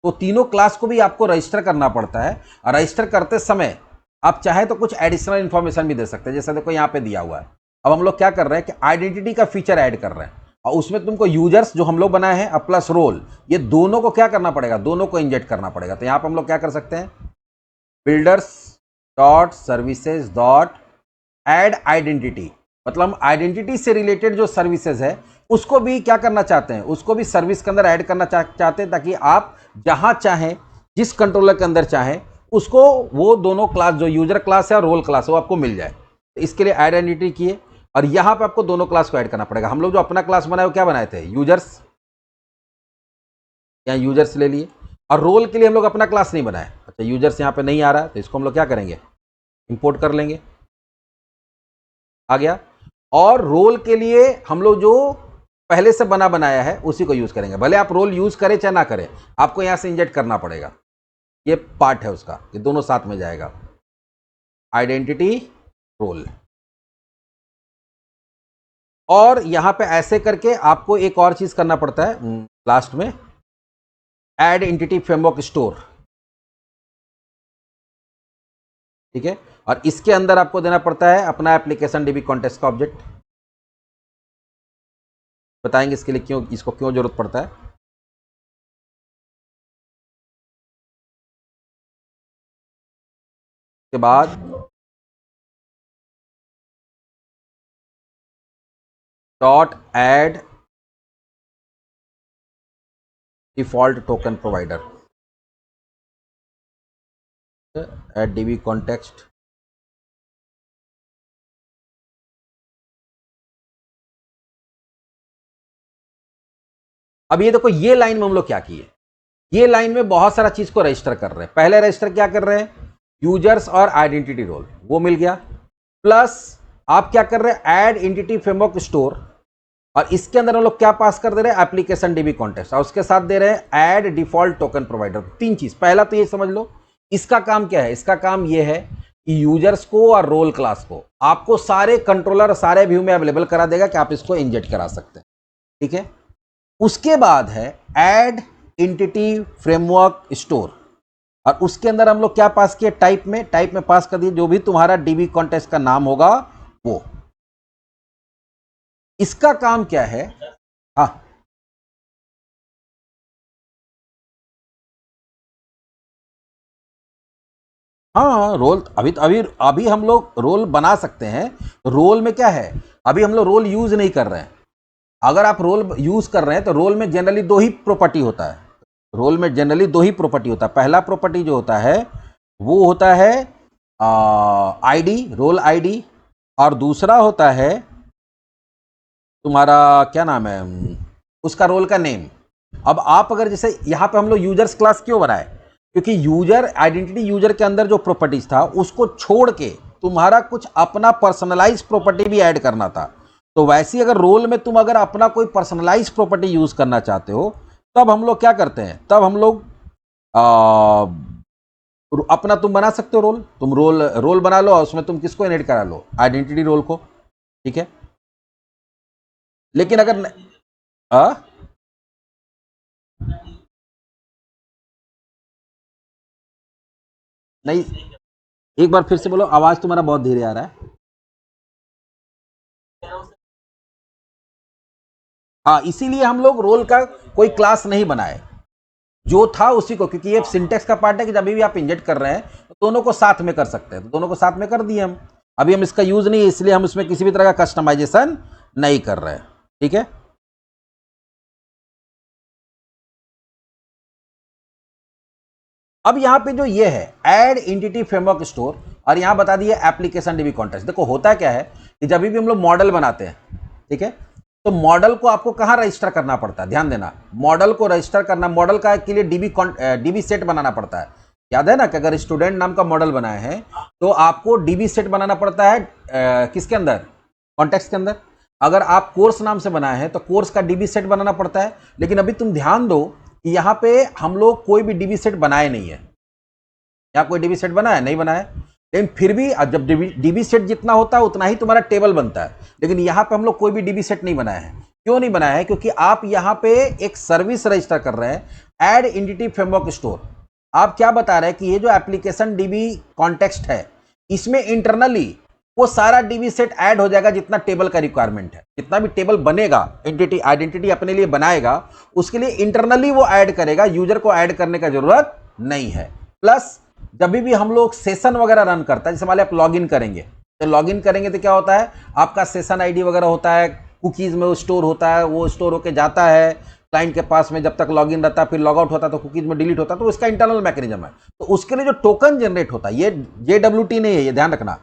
तो तीनों क्लास को भी आपको रजिस्टर करना पड़ता है। और रजिस्टर करते समय आप चाहे तो कुछ एडिशनल इंफॉर्मेशन भी दे सकते हैं, जैसे देखो यहाँ पे दिया हुआ है। अब हम लोग क्या कर रहे हैं कि आइडेंटिटी का फीचर ऐड कर रहे हैं, और उसमें तुमको यूजर्स जो हम लोग बनाए हैं और प्लस रोल, ये दोनों को क्या करना पड़ेगा, दोनों को इंजेक्ट करना पड़ेगा। तो यहाँ पर हम लोग क्या कर सकते हैं, builders dot services dot add identity, मतलब हम आइडेंटिटी से रिलेटेड जो सर्विसेज है उसको भी क्या करना चाहते हैं, उसको भी सर्विस के अंदर ऐड करना चाहते हैं, ताकि आप जहां चाहें, जिस कंट्रोलर के अंदर चाहें, उसको वो दोनों क्लास, जो यूजर क्लास है और रोल क्लास है, वो आपको मिल जाए। तो इसके लिए ऐड आइडेंटिटी किए, और यहां पे आपको दोनों क्लास को ऐड करना पड़ेगा। हम लोग जो अपना क्लास बनाए वो क्या बनाए थे, यूजर्स, या यूजर्स ले लिए। और रोल के लिए हम लोग अपना क्लास नहीं बनाए। अच्छा, यूजर्स यहाँ पे नहीं आ रहा है, तो इसको हम लोग क्या करेंगे, इंपोर्ट कर लेंगे, आ गया। और रोल के लिए हम लोग जो पहले से बना बनाया है उसी को यूज करेंगे, भले आप रोल यूज करें चाहे ना करें, आपको यहां से इंजेक्ट करना पड़ेगा। ये पार्ट है उसका, ये दोनों साथ में जाएगा, आइडेंटिटी, रोल। और यहां पे ऐसे करके आपको एक और चीज करना पड़ता है लास्ट में, ऐड एंटिटी फ्रेमवर्क स्टोर, ठीक है। और इसके अंदर आपको देना पड़ता है अपना एप्लीकेशन डीबी कॉन्टेक्स्ट का ऑब्जेक्ट। बताएंगे इसके लिए क्यों, इसको क्यों जरूरत पड़ता है। के बाद dot add default token provider, add dB context, अब ये देखो, ये लाइन में हम लोग क्या किए, ये लाइन में बहुत सारा चीज को रजिस्टर कर रहे हैं। पहले रजिस्टर क्या कर रहे हैं, यूजर्स और आइडेंटिटी रोल, वो मिल गया। प्लस आप क्या कर रहे हैं, ऐड एंटिटी फ्रेमवर्क स्टोर, और इसके अंदर हम लोग क्या पास कर दे रहे हैं, एप्लीकेशन डीबी कॉन्टेक्स्ट, और उसके साथ दे रहे हैं ऐड डिफॉल्ट टोकन प्रोवाइडर। तीन चीज, पहला तो ये समझ लो, इसका काम क्या है, इसका काम ये है कि यूजर्स को और रोल क्लास को आपको सारे कंट्रोलर, सारे व्यू में अवेलेबल करा देगा कि आप इसको इंजेक्ट करा सकते हैं, ठीक है। उसके बाद है ऐड एंटिटी फ्रेमवर्क स्टोर, और उसके अंदर हम लोग क्या पास किए, टाइप में पास कर दिए जो भी तुम्हारा डीबी कॉन्टेक्स्ट का नाम होगा वो। इसका काम क्या है, हाँ हाँ, रोल अभी अभी अभी हम लोग रोल बना सकते हैं। रोल में क्या है, अभी हम लोग रोल यूज नहीं कर रहे हैं। अगर आप रोल यूज कर रहे हैं तो रोल में जनरली दो ही प्रॉपर्टी होता है, रोल में जनरली दो ही प्रॉपर्टी होता है। पहला प्रॉपर्टी जो होता है वो होता है आईडी, रोल आईडी, और दूसरा होता है तुम्हारा क्या नाम है, उसका रोल का नेम। अब आप अगर जैसे यहां पे हम लोग यूजर्स क्लास क्यों बनाए, क्योंकि यूजर आइडेंटिटी, यूजर के अंदर जो प्रॉपर्टीज था उसको छोड़ के तुम्हारा कुछ अपना पर्सनलाइज प्रॉपर्टी भी ऐड करना था। तो वैसे अगर रोल में तुम अगर अपना कोई पर्सनलाइज प्रॉपर्टी यूज करना चाहते हो, तब हम लोग क्या करते हैं, तब हम लोग अपना तुम बना सकते हो रोल, तुम रोल रोल बना लो और उसमें तुम किसको इनेट करा लो, आइडेंटिटी रोल को, ठीक है। लेकिन अगर आ? नहीं, एक बार फिर से बोलो, आवाज तुम्हारा बहुत धीरे आ रहा है। हाँ, इसीलिए हम लोग रोल का कोई क्लास नहीं बनाए, जो था उसी को, क्योंकि ये सिंटेक्स का पार्ट है कि जब भी आप इंजेक्ट कर रहे हैं तो दोनों को साथ में कर सकते हैं, तो दोनों को साथ में कर दिए हम। अभी हम इसका यूज नहीं है, इसलिए हम इसमें किसी भी तरह का कस्टमाइजेशन नहीं कर रहे हैं। ठीक है, अब यहां पे जो ये है ऐड एंटिटी फ्रेमवर्क स्टोर, और यहां बता दिए एप्लीकेशन डीबी कॉन्टेक्स्ट। देखो होता क्या है कि जब भी हम लोग मॉडल बनाते हैं, ठीक है, तो मॉडल को आपको कहां रजिस्टर करना पड़ता है, ध्यान देना, मॉडल को रजिस्टर करना, मॉडल का के लिए डीबी सेट बनाना पड़ता है। याद है ना कि अगर स्टूडेंट नाम का मॉडल बनाए हैं तो आपको डीबी सेट बनाना पड़ता है, किसके अंदर, कॉन्टेक्स्ट के अंदर। अगर आप कोर्स नाम से बनाए हैं तो कोर्स का डीबी सेट बनाना पड़ता है। लेकिन अभी तुम ध्यान दो कि यहां पे हम लोग कोई भी डीबी सेट बनाए नहीं है, यहाँ कोई डीबी सेट बना है, नहीं बना है। लेकिन फिर भी जब डीबी सेट जितना होता है उतना ही तुम्हारा टेबल बनता है। लेकिन यहाँ पे हम लोग कोई भी डीबी सेट नहीं बनाया है। क्यों नहीं बनाया है? क्योंकि आप यहाँ पे एक सर्विस रजिस्टर कर रहे हैं, ऐड एंटिटी फ्रेमवर्क स्टोर। आप क्या बता रहे हैं कि ये जो एप्लीकेशन डीबी कॉन्टेक्स्ट है, इसमें इंटरनली वो सारा डीबी सेट ऐड हो जाएगा जितना टेबल का रिक्वायरमेंट है। जितना भी टेबल बनेगा, एंटिटी आइडेंटिटी अपने लिए बनाएगा, उसके लिए इंटरनली वो ऐड करेगा, यूजर को ऐड करने का जरूरत नहीं है। प्लस जब भी हम लोग सेशन वगैरह रन करता है, जैसे मान लिया आप लॉगिन करेंगे, तो लॉगिन करेंगे तो क्या होता है, आपका सेशन आईडी वगैरह होता है, कुकीज में वो स्टोर होता है, वो स्टोर होकर जाता है क्लाइंट के पास में, जब तक लॉगिन रहता है, फिर लॉग आउट होता है तो कुकीज में डिलीट होता है। तो इसका इंटरनल मैकेनिज्म है। तो उसके लिए जो टोकन जनरेट होता है, ये JWT नहीं है, ये ध्यान रखना,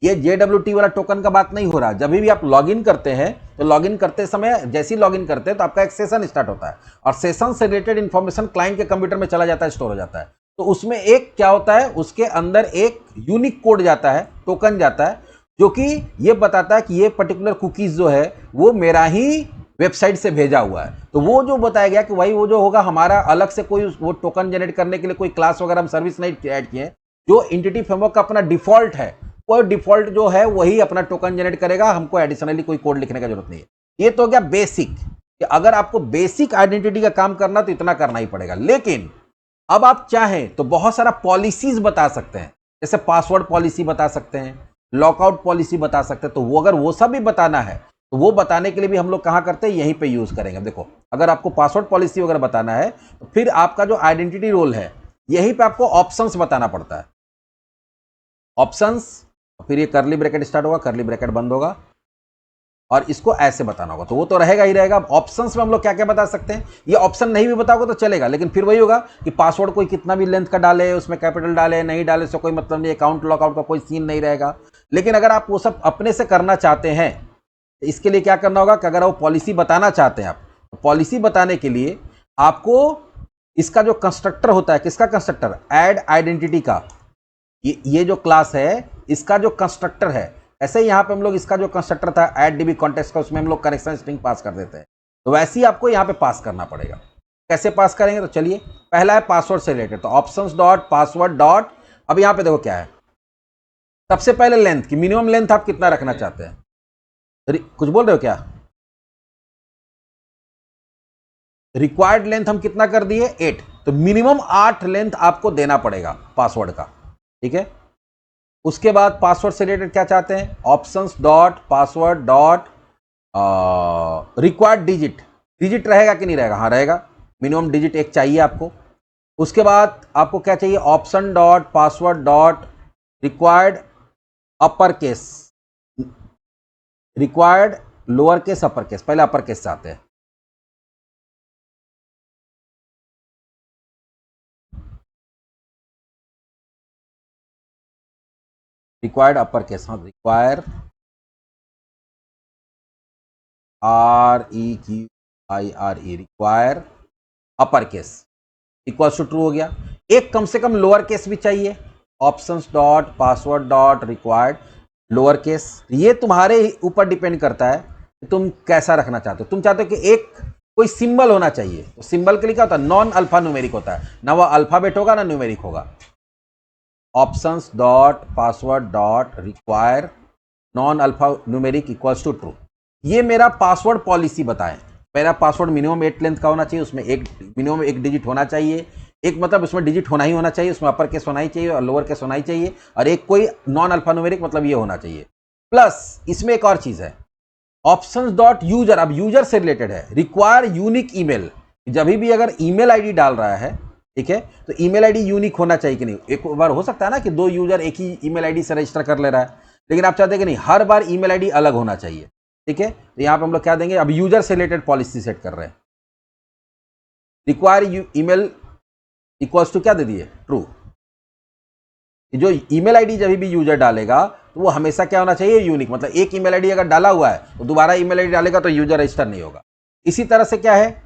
ये JWT वाला टोकन का बात नहीं हो रहा। जब भी आप लॉगिन करते हैं तो लॉगिन करते समय जैसे ही लॉगिन करते हैं तो आपका एक सेशन स्टार्ट होता है, और सेशन से रिलेटेड इंफॉर्मेशन क्लाइंट के कंप्यूटर में चला जाता है, स्टोर हो जाता है। तो उसमें एक क्या होता है, उसके अंदर एक यूनिक कोड जाता है, टोकन जाता है, जो कि ये बताता है कि ये पर्टिकुलर कुकीज जो है वो मेरा ही वेबसाइट से भेजा हुआ है। तो वो जो बताया गया कि भाई वो जो होगा, हमारा अलग से कोई वो टोकन जनरेट करने के लिए कोई क्लास वगैरह हम सर्विस नहीं ऐड किए। जो एंटिटी फ्रेमवर्क का अपना डिफॉल्ट है, वो डिफॉल्ट जो है वही अपना टोकन जनरेट करेगा, हमको एडिशनली कोई कोड लिखने का जरूरत नहीं है। ये तो हो गया बेसिक, कि अगर आपको बेसिक आइडेंटिटी का काम करना तो इतना करना ही पड़ेगा। लेकिन अब आप चाहें तो बहुत सारा पॉलिसीज बता सकते हैं, जैसे पासवर्ड पॉलिसी बता सकते हैं, लॉकआउट पॉलिसी बता सकते हैं। तो वो अगर वो सब भी बताना है तो वो बताने के लिए भी हम लोग कहां करते हैं, यहीं पे यूज करेंगे। देखो, अगर आपको पासवर्ड पॉलिसी वगैरह बताना है तो फिर आपका जो आइडेंटिटी रोल है, यहीं पे आपको ऑप्शंस बताना पड़ता है। ऑप्शंस, फिर ये करली ब्रैकेट स्टार्ट होगा, करली ब्रैकेट बंद होगा, और इसको ऐसे बताना होगा। तो वो तो रहेगा ही रहेगा। ऑप्शंस में हम लोग क्या क्या बता सकते हैं, ये ऑप्शन नहीं भी बताओगे तो चलेगा, लेकिन फिर वही होगा कि पासवर्ड कोई कितना भी लेंथ का डाले, उसमें कैपिटल डाले, नहीं डाले, से कोई मतलब नहीं, अकाउंट लॉकआउट का कोई सीन नहीं रहेगा। लेकिन अगर आप वो सब अपने से करना चाहते हैं तो इसके लिए क्या करना होगा कि अगर वो पॉलिसी बताना चाहते हैं आप, तो पॉलिसी बताने के लिए आपको इसका जो कंस्ट्रक्टर होता है, किसका कंस्ट्रक्टर, ऐड आइडेंटिटी का, ये जो क्लास है इसका जो कंस्ट्रक्टर है, ऐसे ही यहां पे हम लोग इसका जो कंस्ट्रक्टर था ऐड डीबी कॉन्टेक्स्ट का, उसमें हम लोग कनेक्शन स्ट्रिंग पास कर देते हैं। तो वैसे ही आपको यहां पे पास करना पड़ेगा। कैसे पास करेंगे, तो चलिए, पहला है पासवर्ड से रिलेटेड, तो ऑप्शंस डॉट पासवर्ड डॉट, अब यहां पे देखो क्या है, सबसे पहले लेंथ की मिनिमम लेंथ आप कितना रखना चाहते हैं, कुछ बोल रहे हो क्या, रिक्वायर्ड लेंथ हम कितना कर दिए 8, तो मिनिमम 8 लेंथ आपको देना पड़ेगा पासवर्ड का। ठीक है, उसके बाद पासवर्ड से रिलेटेड क्या चाहते हैं, options dot password dot required digit, digit रहेगा कि नहीं रहेगा, हाँ रहेगा, मिनिमम डिजिट एक चाहिए आपको। उसके बाद आपको क्या चाहिए, option dot password dot required upper case, required lower case upper case, पहले अपर केस चाहते हैं। रिक्वायर्ड अपर केस, हाँ, require REQIRE, require upper case equal to true हो गया। एक कम से कम लोअर केस भी चाहिए, options dot password dot required lower case. ये तुम्हारे ऊपर डिपेंड करता है कि तुम कैसा रखना चाहते हो। तुम चाहते हो कि एक कोई सिंबल होना चाहिए, तो सिंबल के लिए क्या होता है, नॉन अल्फा न्यूमेरिक होता है, ना वो अल्फाबेट होगा ना न्यूमेरिक होगा। Options dot password dot require non alpha numeric equals to true. ये मेरा पासवर्ड पॉलिसी बताएं, मेरा पासवर्ड मिनिमम 8 लेंथ का होना चाहिए, उसमें एक मिनिमम एक डिजिट होना चाहिए, एक मतलब उसमें डिजिट होना ही होना चाहिए, उसमें अपर केस होना ही चाहिए और लोअर केस होना ही चाहिए, और एक कोई नॉन अल्फान्यूमेरिक मतलब ये होना चाहिए। प्लस इसमें एक और चीज है, ऑप्शंस डॉट यूजर, अब यूजर से रिलेटेड है, रिक्वायर यूनिक ईमेल। जब भी अगर ईमेल आईडी डाल रहा है, ठीक है, तो ईमेल आईडी यूनिक होना चाहिए कि नहीं। एक बार हो सकता है ना कि दो यूजर एक ही ईमेल आईडी से रजिस्टर कर ले रहा है, लेकिन आप चाहते हैं कि नहीं, हर बार ईमेल आईडी अलग होना चाहिए, ठीक है। तो यहां पर हम लोग क्या देंगे, अब यूजर से रिलेटेड पॉलिसी सेट कर रहे हैं, रिक्वायर ईमेल इक्वल्स टू क्या दे दिए, ट्रू। जो ईमेल आईडी जब भी यूजर डालेगा तो वो हमेशा क्या होना चाहिए, यूनिक। मतलब एक ईमेल आईडी अगर डाला हुआ है तो दोबारा ईमेल आईडी डालेगा तो यूजर रजिस्टर नहीं होगा। इसी तरह से क्या है,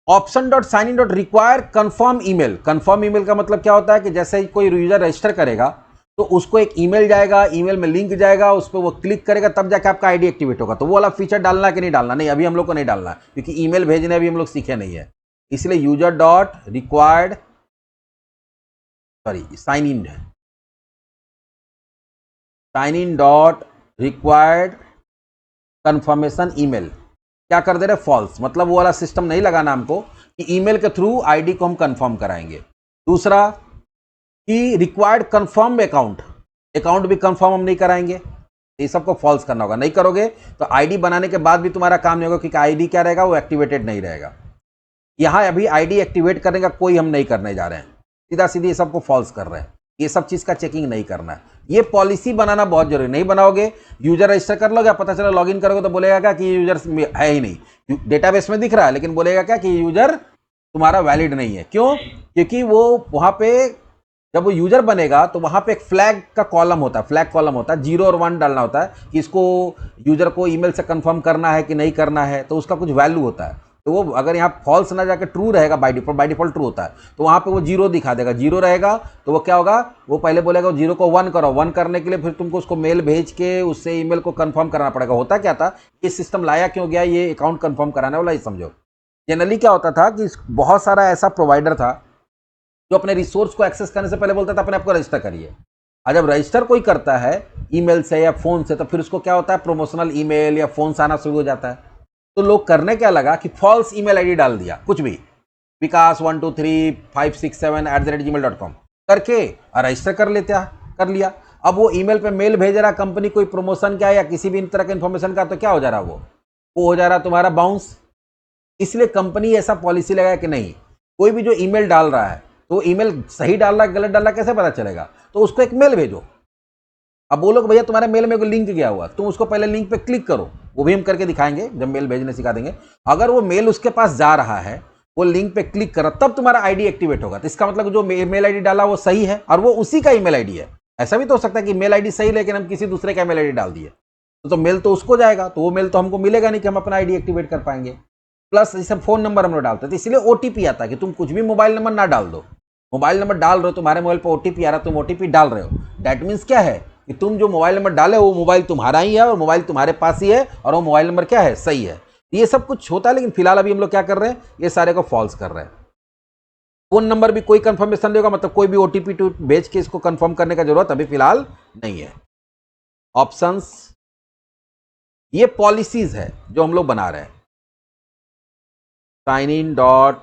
option dot sign in dot require confirm email. Confirm email का मतलब क्या होता है कि जैसे ही कोई यूजर रजिस्टर करेगा तो उसको एक ईमेल जाएगा, ईमेल में लिंक जाएगा, उस पर वो क्लिक करेगा तब जाके आपका आईडी एक्टिवेट होगा। तो वो वाला फीचर डालना है कि नहीं डालना, नहीं अभी हम लोग को नहीं डालना, क्योंकि ईमेल भेजने अभी हम लोग सीखे नहीं है। इसलिए user dot required, sorry sign in है, sign in dot required confirmation email, क्या कर दे रहे, फॉल्स। मतलब वो वाला सिस्टम नहीं लगाना हमको कि ईमेल के थ्रू आईडी को हम कंफर्म कराएंगे। दूसरा कि रिक्वायर्ड कंफर्म अकाउंट, अकाउंट भी कंफर्म हम नहीं कराएंगे, ये सबको फॉल्स करना होगा। नहीं करोगे तो आईडी बनाने के बाद भी तुम्हारा काम नहीं होगा, क्योंकि आईडी क्या रहेगा, वो एक्टिवेटेड नहीं रहेगा। यहां अभी आईडी एक्टिवेट करने का कोई हम नहीं करने जा रहे हैं, सीधा सीधी ये सबको फॉल्स कर रहे हैं। ये सब चीज का चेकिंग नहीं करना है, ये पॉलिसी बनाना बहुत जरूरी। नहीं बनाओगे, यूजर रजिस्टर कर लोगे, पता चला लॉगिन करोगे तो बोलेगा क्या कि यूजर है ही नहीं, डेटाबेस में दिख रहा है लेकिन बोलेगा क्या कि यूजर तुम्हारा वैलिड नहीं है। क्यों, क्योंकि वो वहां पे जब वो यूजर बनेगा तो वहां पे एक फ्लैग का कॉलम होता है, फ्लैग कॉलम होता है, 0 और 1 डालना होता है कि इसको यूजर को ईमेल से कंफर्म करना है कि नहीं करना है, तो उसका कुछ वैल्यू होता है। तो वो अगर यहाँ फॉल्स ना जाकर ट्रू रहेगा, बाय डिफॉल्ट ट्रू होता है, तो वहां पे वो 0 दिखा देगा। 0 रहेगा तो वो क्या होगा, वो पहले बोलेगा 0 को 1 करो, 1 करने के लिए फिर तुमको उसको मेल भेज के उससे ईमेल को कंफर्म कराना पड़ेगा। होता क्या था, ये सिस्टम लाया क्यों गया, ये अकाउंट कंफर्म कराने वाला, ये समझो। जनरली क्या होता था कि बहुत सारा ऐसा प्रोवाइडर था जो अपने रिसोर्स को एक्सेस करने से पहले बोलता था अपने आप को रजिस्टर करिए। और जब रजिस्टर कोई करता है ईमेल से या फोन से, तो फिर उसको क्या होता है, प्रमोशनल ईमेल या फोन से आना शुरू हो जाता है। तो लोग करने क्या लगा कि फॉल्स ईमेल आईडी डाल दिया, कुछ भी, vikas12357@gmail.com करके रजिस्टर कर लेते कर लिया। अब वो ईमेल पे मेल भेज रहा कंपनी कोई प्रमोशन का या किसी भी तरह का इंफॉर्मेशन का, तो क्या हो जा रहा, वो हो जा रहा तुम्हारा बाउंस। इसलिए कंपनी ऐसा पॉलिसी लगाया कि नहीं, कोई भी जो ईमेल डाल रहा है तो ईमेल सही डाल रहा है गलत डाल रहा है कैसे पता चलेगा, तो उसको एक मेल भेजो। अब बोलो कि भैया तुम्हारे मेल में कोई लिंक गया हुआ, तुम उसको पहले लिंक पे क्लिक करो, वो भी हम करके दिखाएंगे जब मेल भेजने सिखा देंगे। अगर वो मेल उसके पास जा रहा है, वो लिंक पे क्लिक करा, तब तुम्हारा आईडी एक्टिवेट होगा। तो इसका मतलब जो मेल आईडी डाला वो सही है और वो उसी का ईमेल आईडी है। ऐसा भी तो हो सकता है कि मेल आईडी सही लेकिन हम किसी दूसरे का मेल आईडी डाल दिए, तो मेल तो उसको जाएगा, तो वो मेल तो हमको मिलेगा नहीं कि हम अपना आईडी एक्टिवेट कर पाएंगे। प्लस जैसे फोन नंबर हम लोग डालते हैं तो इसलिए ओटीपी आता है कि तुम कुछ भी मोबाइल नंबर ना डाल दो। मोबाइल नंबर डाल रहे हो, तुम्हारे मोबाइल पर ओटीपी आ रहा है, तुम ओटीपी डाल रहे हो, दैट मीन्स क्या है कि तुम जो मोबाइल नंबर डाले वो मोबाइल तुम्हारा ही है और मोबाइल तुम्हारे पास ही है और वो मोबाइल नंबर क्या है, सही है। ये सब कुछ होता है, लेकिन फिलहाल अभी हम लोग क्या कर रहे हैं, ये सारे को फॉल्स कर रहे हैं। फोन नंबर भी कोई कंफर्मेशन नहीं होगा, मतलब कोई भी ओटीपी भेज के इसको कंफर्म करने का जरूरत अभी फिलहाल नहीं है। ऑप्शंस, ये पॉलिसीज है जो हम लोग बना रहे हैं। Sign in dot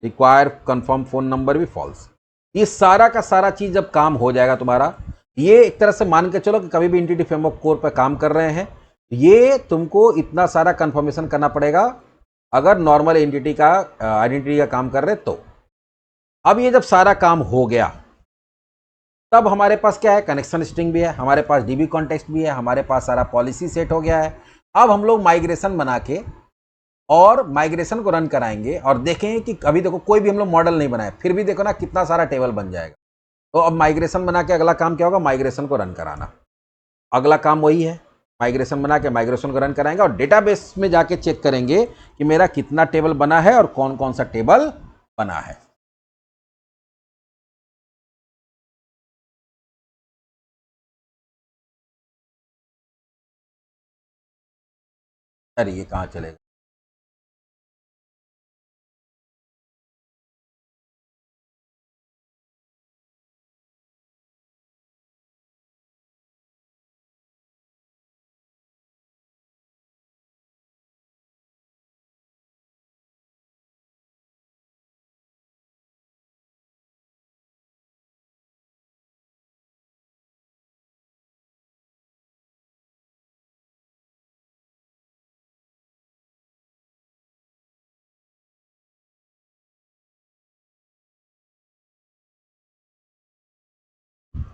require confirm phone number भी फॉल्स। ये सारा का सारा चीज जब काम हो जाएगा तुम्हारा, ये एक तरह से मान के चलो कि कभी भी एंटिटी फ्रेमवर्क कोर पर काम कर रहे हैं, ये तुमको इतना सारा कंफर्मेशन करना पड़ेगा अगर नॉर्मल एंटिटी का आइडेंटिटी का काम कर रहे तो। अब ये जब सारा काम हो गया, तब हमारे पास क्या है, कनेक्शन स्ट्रिंग भी है, हमारे पास डीबी कॉन्टेक्स्ट भी है, हमारे पास सारा पॉलिसी सेट हो गया है। अब हम लोग माइग्रेशन बना के और माइग्रेशन को रन कराएंगे और देखेंगे कि अभी देखो कोई भी हम लोग मॉडल नहीं बनाए, फिर भी देखो ना कितना सारा टेबल बन जाएगा। तो अब माइग्रेशन बना के अगला काम क्या होगा, माइग्रेशन को रन कराना। अगला काम वही है, माइग्रेशन बना के माइग्रेशन को रन कराएंगे और डेटाबेस में जाके चेक करेंगे कि मेरा कितना टेबल बना है और कौन कौन सा टेबल बना है। अरे ये कहाँ चलेगा।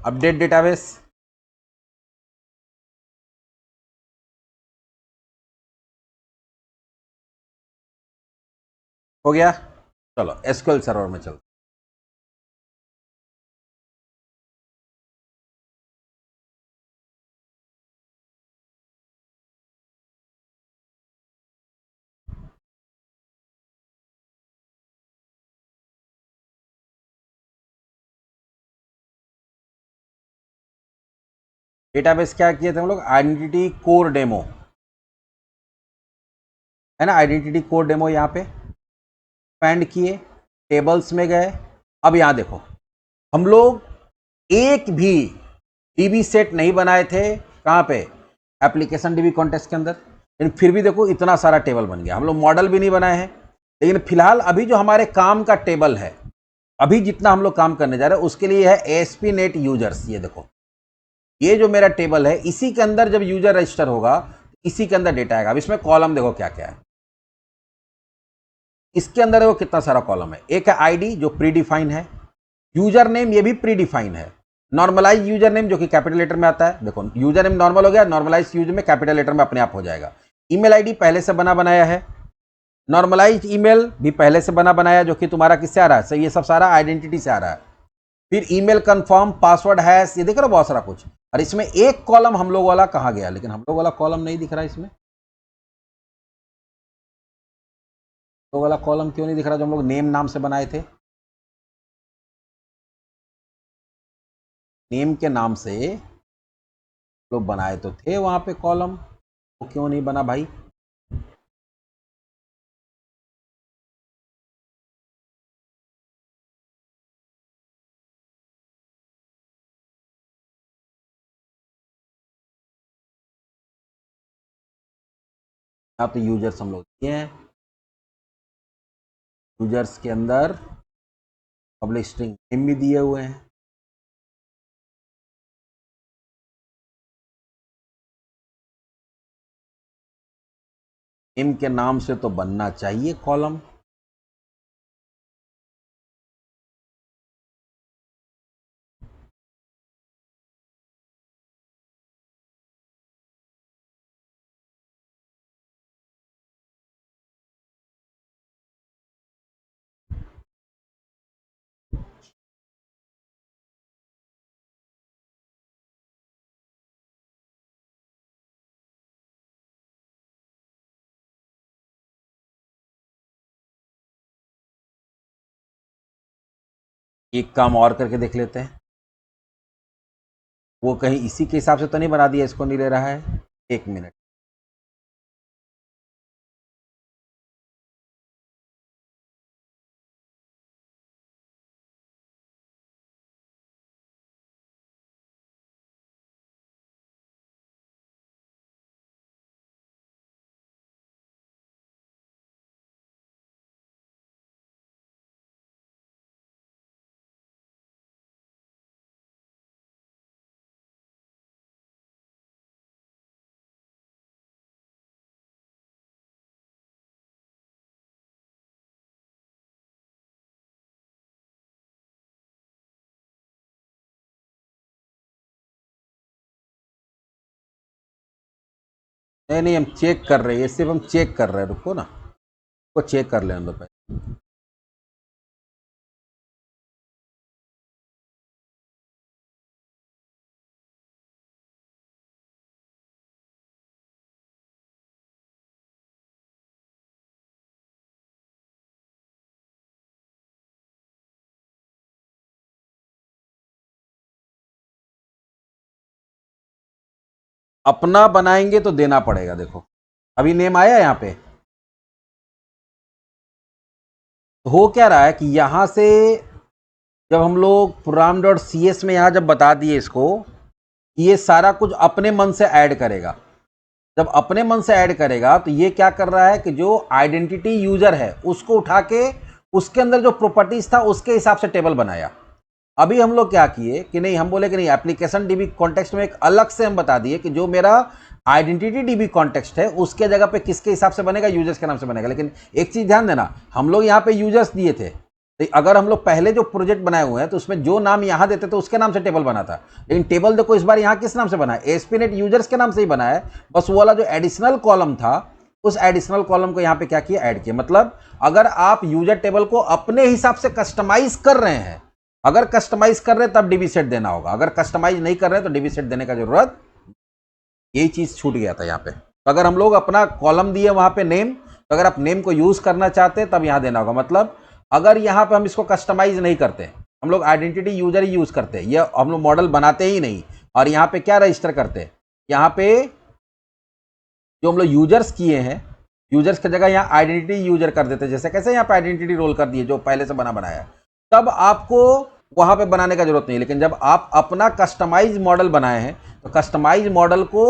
अपडेट डेटाबेस, हो गया। चलो एसक्यूएल सर्वर में चलो। डेटाबेस क्या किए थे हम लोग, आइडेंटिटी कोर डेमो, है ना, आइडेंटिटी कोर डेमो यहाँ पे एक्सपेंड किए, टेबल्स में गए। अब यहाँ देखो, हम लोग एक भी डीबी सेट नहीं बनाए थे, कहाँ पे, एप्लीकेशन डीबी कॉन्टेक्स्ट के अंदर, लेकिन फिर भी देखो इतना सारा टेबल बन गया। हम लोग मॉडल भी नहीं बनाए हैं, लेकिन फिलहाल अभी जो हमारे काम का टेबल है, अभी जितना हम लोग काम करने जा रहे हैं उसके लिए है एएसपी नेट यूजर्स। ये देखो, ये जो मेरा टेबल है, इसी के अंदर जब यूजर रजिस्टर होगा इसी के अंदर डेटा आएगा। अब इसमें कॉलम देखो क्या क्या है, इसके अंदर देखो कितना सारा कॉलम है। एक है आईडी जो प्री डिफाइन है, यूजर नेम ये भी प्री डिफाइन है, नॉर्मलाइज यूजर नेम जो कि कैपिटल लेटर में आता है। देखो यूजर नेम नॉर्मल हो गया, नॉर्मलाइज यूजर में कैपिटल लेटर में अपने आप हो जाएगा। ईमेल आईडी पहले से बना बनाया है, नॉर्मलाइज ईमेल भी पहले से बना बनाया, जो कि तुम्हारा किससे आ रहा है, ये सब सारा आइडेंटिटी से आ रहा है। फिर ईमेल कंफर्म, पासवर्ड हैश, ये देख रहे हो बहुत सारा कुछ। और इसमें एक कॉलम हम लोग वाला कहाँ गया, लेकिन हम लोग वाला कॉलम नहीं दिख रहा इसमें। तो वाला कॉलम क्यों नहीं दिख रहा जो हम लोग नेम नाम से बनाए थे, नेम के नाम से लोग बनाए तो थे वहां पे कॉलम, वो क्यों नहीं बना भाई। यहाँ तो यूजर्स हम लोग दिए हैं, यूजर्स के अंदर पब्लिक स्ट्रिंग नेम भी दिए हुए हैं। नेम के नाम से तो बनना चाहिए कॉलम। एक काम और करके देख लेते हैं, वो कहीं इसी के हिसाब से तो नहीं बना दिया, इसको नहीं ले रहा है। एक मिनट, नहीं नहीं, हम चेक कर रहे हैं, सिर्फ हम चेक कर रहे हैं, रुको ना, को चेक कर लें दो पहले। अपना बनाएंगे तो देना पड़ेगा। देखो अभी नेम आया यहाँ पे, तो हो क्या रहा है कि यहां से जब हम लोग program.cs में यहां जब बता दिए इसको, ये सारा कुछ अपने मन से ऐड करेगा। जब अपने मन से ऐड करेगा तो ये क्या कर रहा है कि जो आइडेंटिटी यूजर है उसको उठा के उसके अंदर जो प्रॉपर्टीज था उसके हिसाब से टेबल बनाया। अभी हम लोग क्या किए कि नहीं, हम बोले कि नहीं, एप्लीकेशन डीबी कॉन्टेक्स्ट में एक अलग से हम बता दिए कि जो मेरा आइडेंटिटी डीबी कॉन्टेक्स्ट है उसके जगह पे किसके हिसाब से बनेगा, यूजर्स के नाम से बनेगा। लेकिन एक चीज ध्यान देना, हम लोग यहाँ पे यूजर्स दिए थे, तो अगर हम लोग पहले जो प्रोजेक्ट बनाए हुए हैं तो उसमें जो नाम यहां देते थे उसके नाम से टेबल बना था, लेकिन टेबल देखो इस बार यहां किस नाम से बना है, ASP.NET यूजर्स के नाम से ही बना है। बस वो वाला जो एडिशनल कॉलम था उस एडिशनल कॉलम को यहां पे क्या किया, ऐड किया। मतलब अगर आप यूजर टेबल को अपने हिसाब से कस्टमाइज कर रहे हैं, अगर कस्टमाइज कर रहे हैं तब डीबी सेट देना होगा, अगर कस्टमाइज नहीं कर रहे हैं तो डीबी सेट देने का जरूरत, यही चीज छूट गया था यहाँ पे। तो अगर हम लोग अपना कॉलम दिए वहां पे नेम, तो अगर आप नेम को यूज करना चाहते हैं तब यहां देना होगा। मतलब अगर यहां पे हम इसको कस्टमाइज नहीं करते, हम लोग आइडेंटिटी यूजर ही यूज करते हैं, ये हम लोग मॉडल बनाते ही नहीं, और यहां पे क्या रजिस्टर करते हैं, यहां पे जो हम लोग यूजर्स किए हैं, यूजर्स की जगह यहां आइडेंटिटी यूजर कर देते हैं। जैसे कैसे यहां पे आइडेंटिटी रोल कर दिए जो पहले से बनाया, तब आपको वहां पे बनाने का जरूरत नहीं। लेकिन जब आप अपना कस्टमाइज मॉडल बनाए हैं तो कस्टमाइज मॉडल को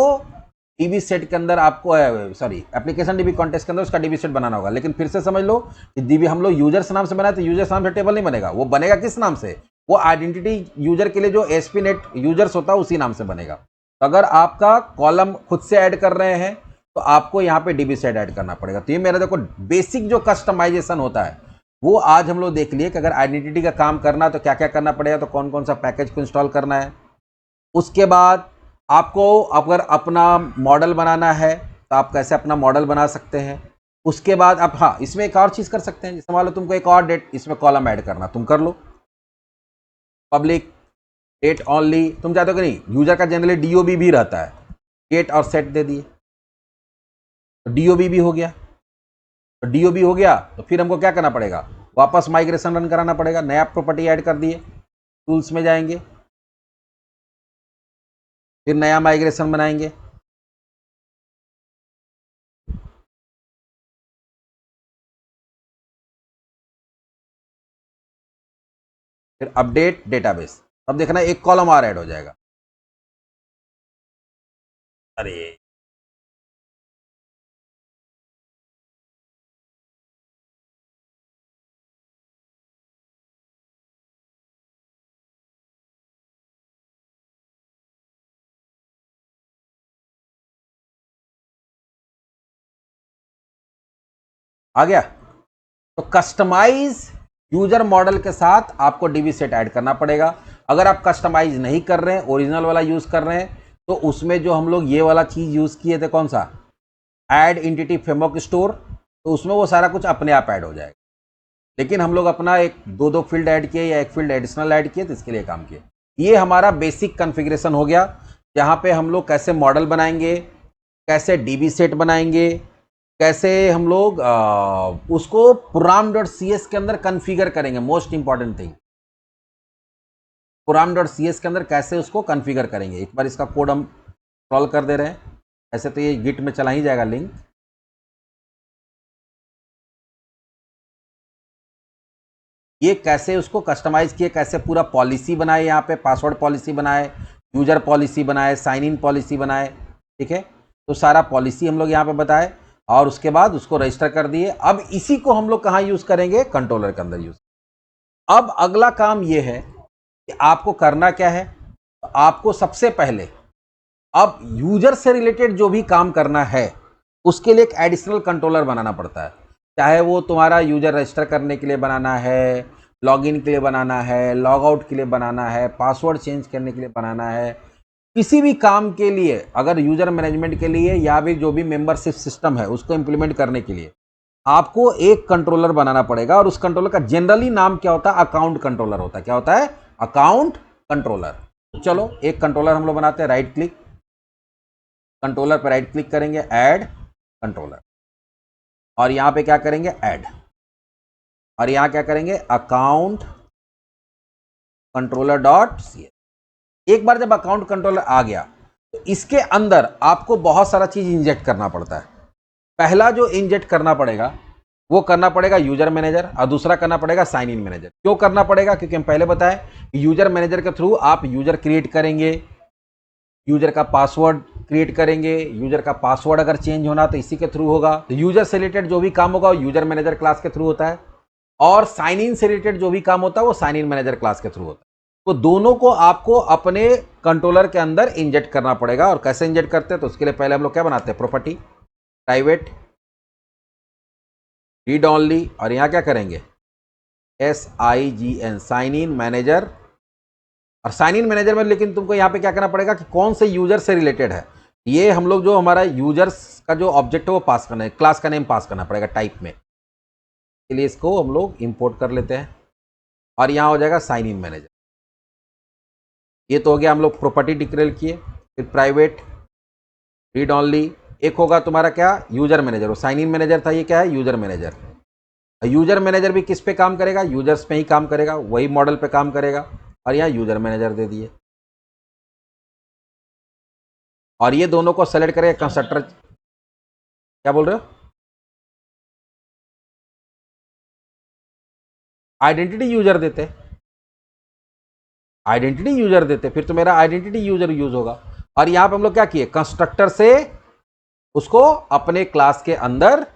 डीबी सेट के अंदर आपको, सॉरी एप्लीकेशन डीबी कॉन्टेक्स्ट के अंदर उसका डीबी सेट बनाना होगा। लेकिन फिर से समझ लो कि डीबी हम लोग यूजर्स नाम से बनाए तो यूजर्स नाम से टेबल नहीं बनेगा, वो बनेगा किस नाम से, वो आइडेंटिटी यूजर के लिए जो ASP.NET यूजर्स होता है उसी नाम से बनेगा। तो अगर आपका कॉलम खुद से ऐड कर रहे हैं तो आपको यहाँ पे डीबी सेट ऐड करना पड़ेगा। तो ये मेरा देखो बेसिक जो कस्टमाइजेशन होता है वो आज हम लोग देख लिए कि अगर आइडेंटिटी का काम करना तो क्या क्या करना पड़ेगा, तो कौन कौन सा पैकेज को इंस्टॉल करना है। उसके बाद आपको अगर अपना मॉडल बनाना है तो आप कैसे अपना मॉडल बना सकते हैं। उसके बाद आप, हाँ इसमें एक और चीज़ कर सकते हैं, जैसे मान लो तुमको एक और डेट इसमें कॉलम ऐड करना, तुम कर लो पब्लिक डेट ओनली, तुम चाहते हो कि नहीं, यूजर का जनरली DOB भी रहता है, डेट और सेट दे दिए तो DOB भी हो गया। तो DOB हो गया तो फिर हमको क्या करना पड़ेगा, वापस माइग्रेशन रन कराना पड़ेगा, नया प्रॉपर्टी ऐड कर दिए, टूल्स में जाएंगे, फिर नया माइग्रेशन बनाएंगे, फिर अपडेट डेटाबेस। अब देखना एक कॉलम और ऐड हो जाएगा। अरे आ गया। तो कस्टमाइज यूजर मॉडल के साथ आपको डीबी सेट ऐड करना पड़ेगा। अगर आप कस्टमाइज नहीं कर रहे हैं, ओरिजिनल वाला यूज कर रहे हैं, तो उसमें जो हम लोग ये वाला चीज यूज किए थे, कौन सा, ऐड एंटिटी फ्रेमवर्क स्टोर, तो उसमें वो सारा कुछ अपने आप ऐड हो जाएगा। लेकिन हम लोग अपना एक दो फील्ड ऐड किए या एक फील्ड एडिशनल ऐड किए तो इसके लिए काम किए। ये हमारा बेसिक कॉन्फ़िगरेशन हो गया, जहाँ पे हम लोग कैसे मॉडल बनाएंगे, कैसे डीबी सेट बनाएंगे, कैसे हम लोग उसको program.cs के अंदर कॉन्फ़िगर करेंगे। मोस्ट इंपॉर्टेंट थिंग, program.cs के अंदर कैसे उसको कॉन्फ़िगर करेंगे। एक बार इसका कोड हम स्क्रॉल कर दे रहे हैं, ऐसे तो ये गिट में चला ही जाएगा लिंक। ये कैसे उसको कस्टमाइज किए, कैसे पूरा पॉलिसी बनाए, यहाँ पे पासवर्ड पॉलिसी बनाए, यूजर पॉलिसी बनाए, साइन इन पॉलिसी बनाए, ठीक है। तो सारा पॉलिसी हम लोग यहाँ पे बताए और उसके बाद उसको रजिस्टर कर दिए। अब इसी को हम लोग कहाँ यूज करेंगे, कंट्रोलर के अंदर यूज। अब अगला काम ये है कि आपको करना क्या है, तो आपको सबसे पहले अब यूजर से रिलेटेड जो भी काम करना है उसके लिए एक एडिशनल कंट्रोलर बनाना पड़ता है। चाहे वो तुम्हारा यूजर रजिस्टर करने के लिए बनाना है, लॉगिन के लिए बनाना है, लॉग आउट के लिए बनाना है, पासवर्ड चेंज करने के लिए बनाना है, किसी भी काम के लिए, अगर यूजर मैनेजमेंट के लिए या भी जो भी मेंबरशिप सिस्टम है उसको इंप्लीमेंट करने के लिए आपको एक कंट्रोलर बनाना पड़ेगा। और उस कंट्रोलर का जनरली नाम क्या होता है, अकाउंट कंट्रोलर होता है। क्या होता है, अकाउंट कंट्रोलर। तो चलो एक कंट्रोलर हम लोग बनाते हैं, राइट क्लिक, कंट्रोलर पर राइट क्लिक करेंगे, ऐड कंट्रोलर, और यहां पे क्या करेंगे, ऐड, और यहां क्या करेंगे, अकाउंट कंट्रोलर डॉट सी। एक बार जब अकाउंट कंट्रोलर आ गया तो इसके अंदर आपको बहुत सारा चीज इंजेक्ट करना पड़ता है। पहला जो इंजेक्ट करना पड़ेगा वो करना पड़ेगा यूजर मैनेजर, और दूसरा करना पड़ेगा साइन इन मैनेजर। क्यों करना पड़ेगा, क्योंकि हम पहले बताएं यूजर मैनेजर के थ्रू आप यूजर क्रिएट करेंगे, यूजर का पासवर्ड क्रिएट करेंगे, यूजर का पासवर्ड अगर चेंज होना तो इसी के थ्रू होगा। तो यूजर से रिलेटेड जो भी काम होगा वो यूजर मैनेजर क्लास के थ्रू होता है, और साइन इन से रिलेटेड जो भी काम होता है वो साइन इन मैनेजर क्लास के थ्रू होता है। तो दोनों को आपको अपने कंट्रोलर के अंदर इंजेक्ट करना पड़ेगा। और कैसे इंजेक्ट करते हैं, तो उसके लिए पहले हम लोग क्या बनाते हैं, प्रॉपर्टी प्राइवेट रीड ओनली, और यहां क्या करेंगे, SIGN, साइन इन मैनेजर। और साइन इन मैनेजर में लेकिन तुमको यहाँ पे क्या करना पड़ेगा कि कौन से यूजर से रिलेटेड है। ये हम लोग जो हमारा यूजर्स का जो ऑब्जेक्ट है वो पास करना है, क्लास का नेम पास करना पड़ेगा टाइप में। के लिए इसको हम लोग इंपोर्ट कर लेते हैं और यहाँ हो जाएगा साइन इन मैनेजर। ये तो हो गया हम लोग प्रॉपर्टी डिक्लेयर किए। फिर प्राइवेट रीड ऑनली, एक होगा तुम्हारा क्या, यूजर मैनेजर। वो साइन इन मैनेजर था, ये क्या है, यूजर मैनेजर। यूजर मैनेजर भी किस पे काम करेगा, यूजर्स पे ही काम करेगा, वही मॉडल पे काम करेगा। और यहाँ यूजर मैनेजर दे दिए और ये दोनों को सेलेक्ट करेगा कंस्ट्रक्टर। क्या बोल रहे हो, आइडेंटिटी यूजर देते, आइडेंटिटी यूजर देते, फिर तो मेरा आइडेंटिटी यूजर यूज होगा। और यहां पे हम लोग क्या किए, कंस्ट्रक्टर से उसको अपने क्लास के अंदर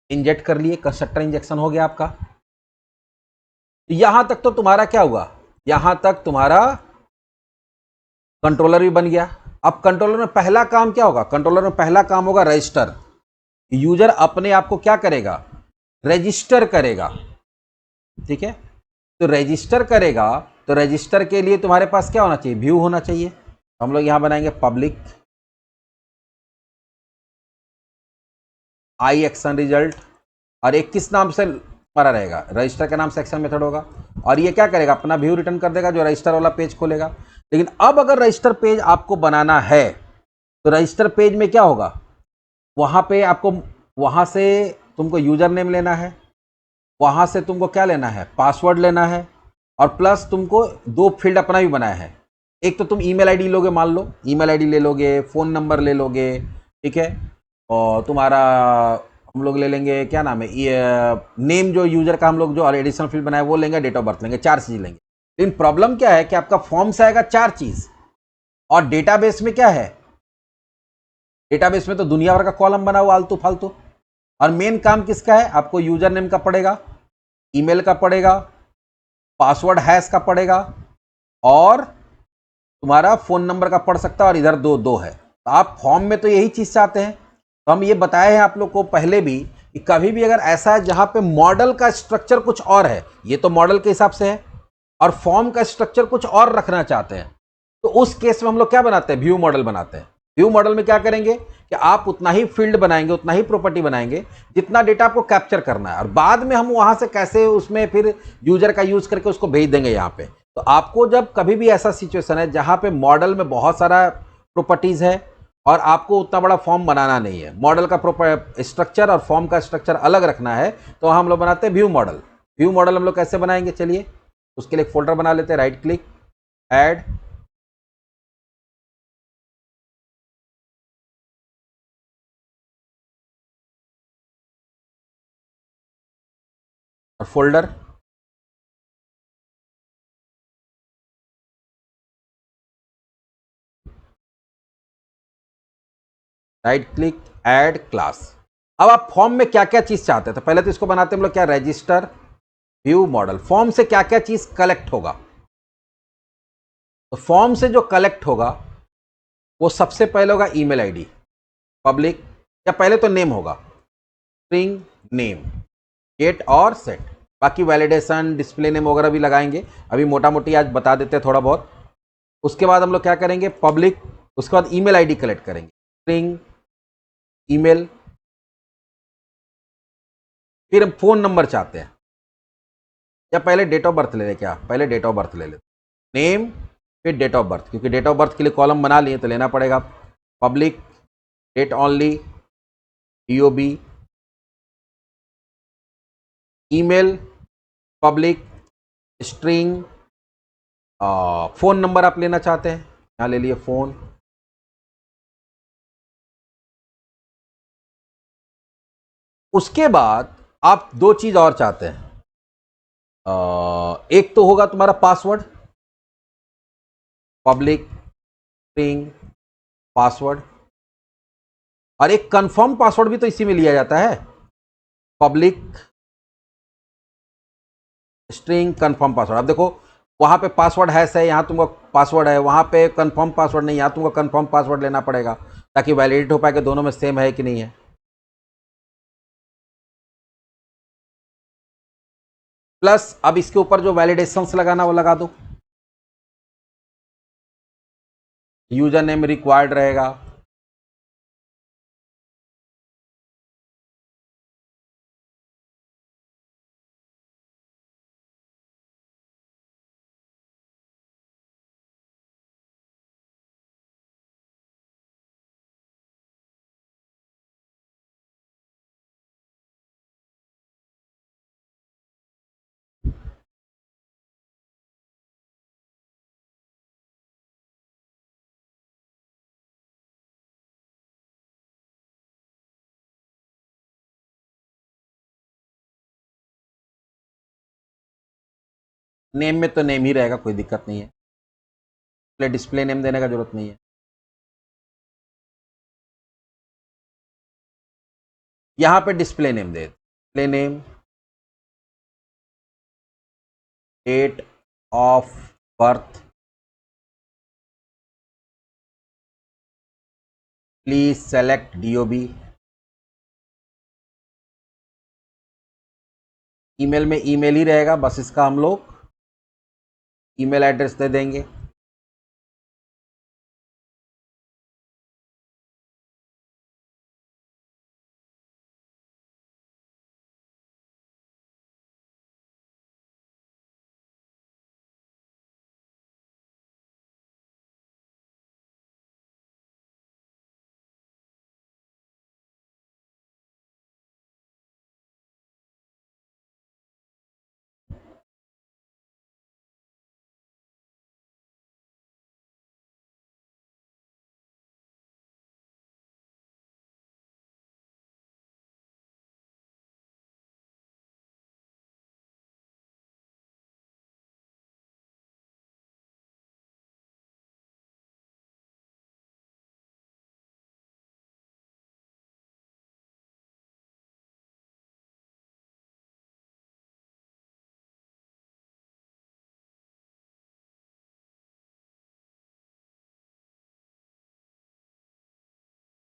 इंजेक्ट कर लिए, कंस्ट्रक्टर इंजेक्शन हो गया आपका। यहां तक तो तुम्हारा क्या हुआ, यहां तक तुम्हारा कंट्रोलर भी बन गया। अब कंट्रोलर में पहला काम क्या होगा, कंट्रोलर में पहला काम होगा रजिस्टर। यूजर अपने आप को क्या करेगा, रजिस्टर करेगा। ठीक है, तो रजिस्टर करेगा, तो रजिस्टर के लिए तुम्हारे पास क्या होना चाहिए, व्यू होना चाहिए। हम लोग यहां बनाएंगे पब्लिक आई एक्शन रिजल्ट, और एक किस नाम से हमारा रहेगा, रजिस्टर का नाम से एक्शन मेथड होगा। और ये क्या करेगा, अपना व्यू रिटर्न कर देगा, जो रजिस्टर वाला पेज खोलेगा। लेकिन अब अगर रजिस्टर पेज आपको बनाना है तो रजिस्टर पेज में क्या होगा, वहां पे आपको, वहां से तुमको यूजर नेम लेना है, वहां से तुमको क्या लेना है, पासवर्ड लेना है, और प्लस तुमको दो फील्ड अपना भी बनाया है। एक तो तुम ईमेल आईडी लोगे, मान लो ईमेल आईडी ले लोगे, फोन नंबर ले लोगे, ठीक है, और तुम्हारा हम लोग ले लेंगे क्या नाम है, ये नेम जो यूजर का हम लोग जो एडिशनल फील्ड बनाए वो लेंगे, डेट ऑफ बर्थ लेंगे, 4 चीज लेंगे। लेकिन प्रॉब्लम क्या है कि आपका फॉर्म से आएगा 4 चीज, और डेटाबेस में क्या है, डेटाबेस में तो दुनिया भर का कॉलम बना हुआ आलतू फालतू। और मेन काम किसका है, आपको यूजर नेम का पड़ेगा, ईमेल का पड़ेगा, पासवर्ड हैश का पड़ेगा, और तुम्हारा फोन नंबर का पड़ सकता है, और इधर दो दो है। तो आप फॉर्म में तो यही चीज चाहते हैं। तो हम ये बताए हैं आप लोग को पहले भी कि कभी भी अगर ऐसा है जहां पे मॉडल का स्ट्रक्चर कुछ और है, ये तो मॉडल के हिसाब से है, और फॉर्म का स्ट्रक्चर कुछ और रखना चाहते हैं, तो उस केस में हम लोग क्या बनाते हैं, व्यू मॉडल बनाते हैं। व्यू मॉडल में क्या करेंगे कि आप उतना ही फील्ड बनाएंगे, उतना ही प्रॉपर्टी बनाएंगे जितना डेटा आपको कैप्चर करना है, और बाद में हम वहां से कैसे उसमें फिर यूजर का यूज करके उसको भेज देंगे यहाँ पे। तो आपको जब कभी भी ऐसा सिचुएशन है जहां पे मॉडल में बहुत सारा प्रॉपर्टीज है और आपको उतना बड़ा फॉर्म बनाना नहीं है, मॉडल का स्ट्रक्चर और फॉर्म का स्ट्रक्चर अलग रखना है, तो हम लोग बनाते हैं व्यू मॉडल। व्यू मॉडल हम लोग कैसे बनाएंगे, चलिए उसके लिए एक फोल्डर बना लेते हैं, राइट क्लिक, ऐड, और folder, right click, add class. अब आप फॉर्म में क्या क्या चीज चाहते हैं, तो पहले तो इसको बनाते हैं हम लोग क्या, रजिस्टर व्यू मॉडल। फॉर्म से क्या क्या चीज कलेक्ट होगा, तो फॉर्म से जो कलेक्ट होगा वो सबसे पहले होगा ईमेल आईडी पब्लिक, या पहले तो नेम होगा, स्ट्रिंग नेम, गेट और सेट। बाकी वैलिडेशन डिस्प्ले नेम वगैरह भी लगाएंगे, अभी मोटा मोटी आज बता देते हैं थोड़ा बहुत। उसके बाद हम लोग क्या करेंगे, पब्लिक, उसके बाद ईमेल आईडी कलेक्ट करेंगे, स्ट्रिंग ईमेल, फिर हम फोन नंबर चाहते हैं, या पहले डेट ऑफ बर्थ ले ले, क्या पहले डेट ऑफ बर्थ ले ले, नेम फिर डेट ऑफ बर्थ, क्योंकि डेट ऑफ बर्थ के लिए कॉलम बना लिए तो लेना पड़ेगा। Public debt only, DOB, email public, string, phone number आप लेना चाहते हैं, यहाँ ले लिए फोन। उसके बाद आप दो चीज और चाहते हैं, एक तो होगा तुम्हारा पासवर्ड, पब्लिक स्ट्रिंग पासवर्ड, और एक कंफर्म पासवर्ड भी तो इसी में लिया जाता है, पब्लिक स्ट्रिंग कंफर्म पासवर्ड। अब देखो वहां पे पासवर्ड हैश है, यहां तुमको पासवर्ड है, वहां पे कंफर्म पासवर्ड नहीं, यहां तुमको कंफर्म पासवर्ड लेना पड़ेगा ताकि वैलिडेट हो पाए कि दोनों में सेम है कि नहीं है। प्लस अब इसके ऊपर जो वैलिडेशंस लगाना वो लगा दो। यूजर नेम रिक्वायर्ड रहेगा, नेम में तो नेम ही रहेगा, कोई दिक्कत नहीं है, डिस्प्ले नेम देने का जरूरत नहीं है। यहां पे डिस्प्ले नेम दे, display name, date of birth, please select DOB. Email में ईमेल ही रहेगा, बस इसका हम लोग ईमेल एड्रेस दे देंगे।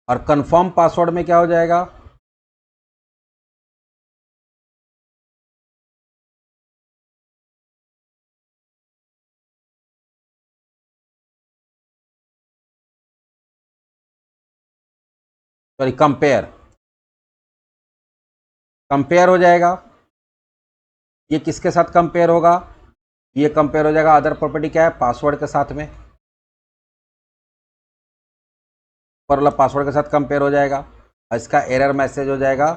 और कंफर्म पासवर्ड में क्या हो जाएगा, सॉरी कंपेयर, कंपेयर हो जाएगा। ये किसके साथ कंपेयर होगा, ये कंपेयर हो जाएगा अदर प्रॉपर्टी क्या है, पासवर्ड के साथ में, पर वाला पासवर्ड के साथ कंपेयर हो जाएगा। इसका एरर मैसेज हो जाएगा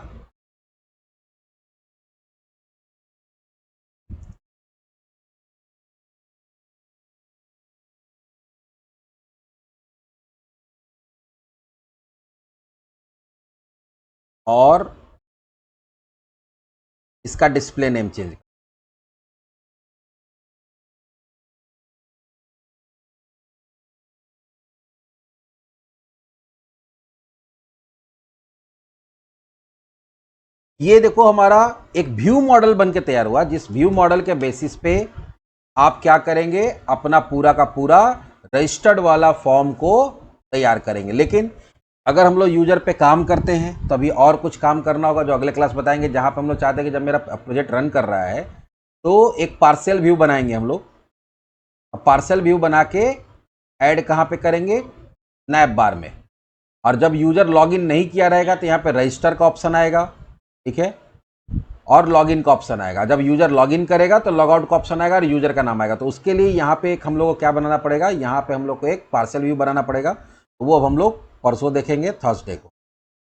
और इसका डिस्प्ले नेम चेंज। ये देखो हमारा एक व्यू मॉडल बन के तैयार हुआ, जिस व्यू मॉडल के बेसिस पे आप क्या करेंगे, अपना पूरा का पूरा रजिस्टर्ड वाला फॉर्म को तैयार करेंगे। लेकिन अगर हम लोग यूजर पे काम करते हैं तो अभी और कुछ काम करना होगा, जो अगले क्लास बताएंगे, जहां पे हम लोग चाहते हैं कि जब मेरा प्रोजेक्ट रन कर रहा है तो एक पार्सल व्यू बनाएंगे हम लोग। पार्सल व्यू बना के ऐड कहाँ पे करेंगे, स्नैप बार में। और जब यूजर लॉगिन नहीं किया रहेगा तो यहाँ पे रजिस्टर का ऑप्शन आएगा, ठीक है, और लॉगिन का ऑप्शन आएगा। जब यूजर लॉगिन करेगा तो लॉग आउट का ऑप्शन आएगा और यूजर का नाम आएगा। तो उसके लिए यहाँ पे एक हम लोग को क्या बनाना पड़ेगा, यहाँ पे हम लोग को एक पार्सल व्यू बनाना पड़ेगा। वो अब हम लोग परसों देखेंगे, थर्सडे को।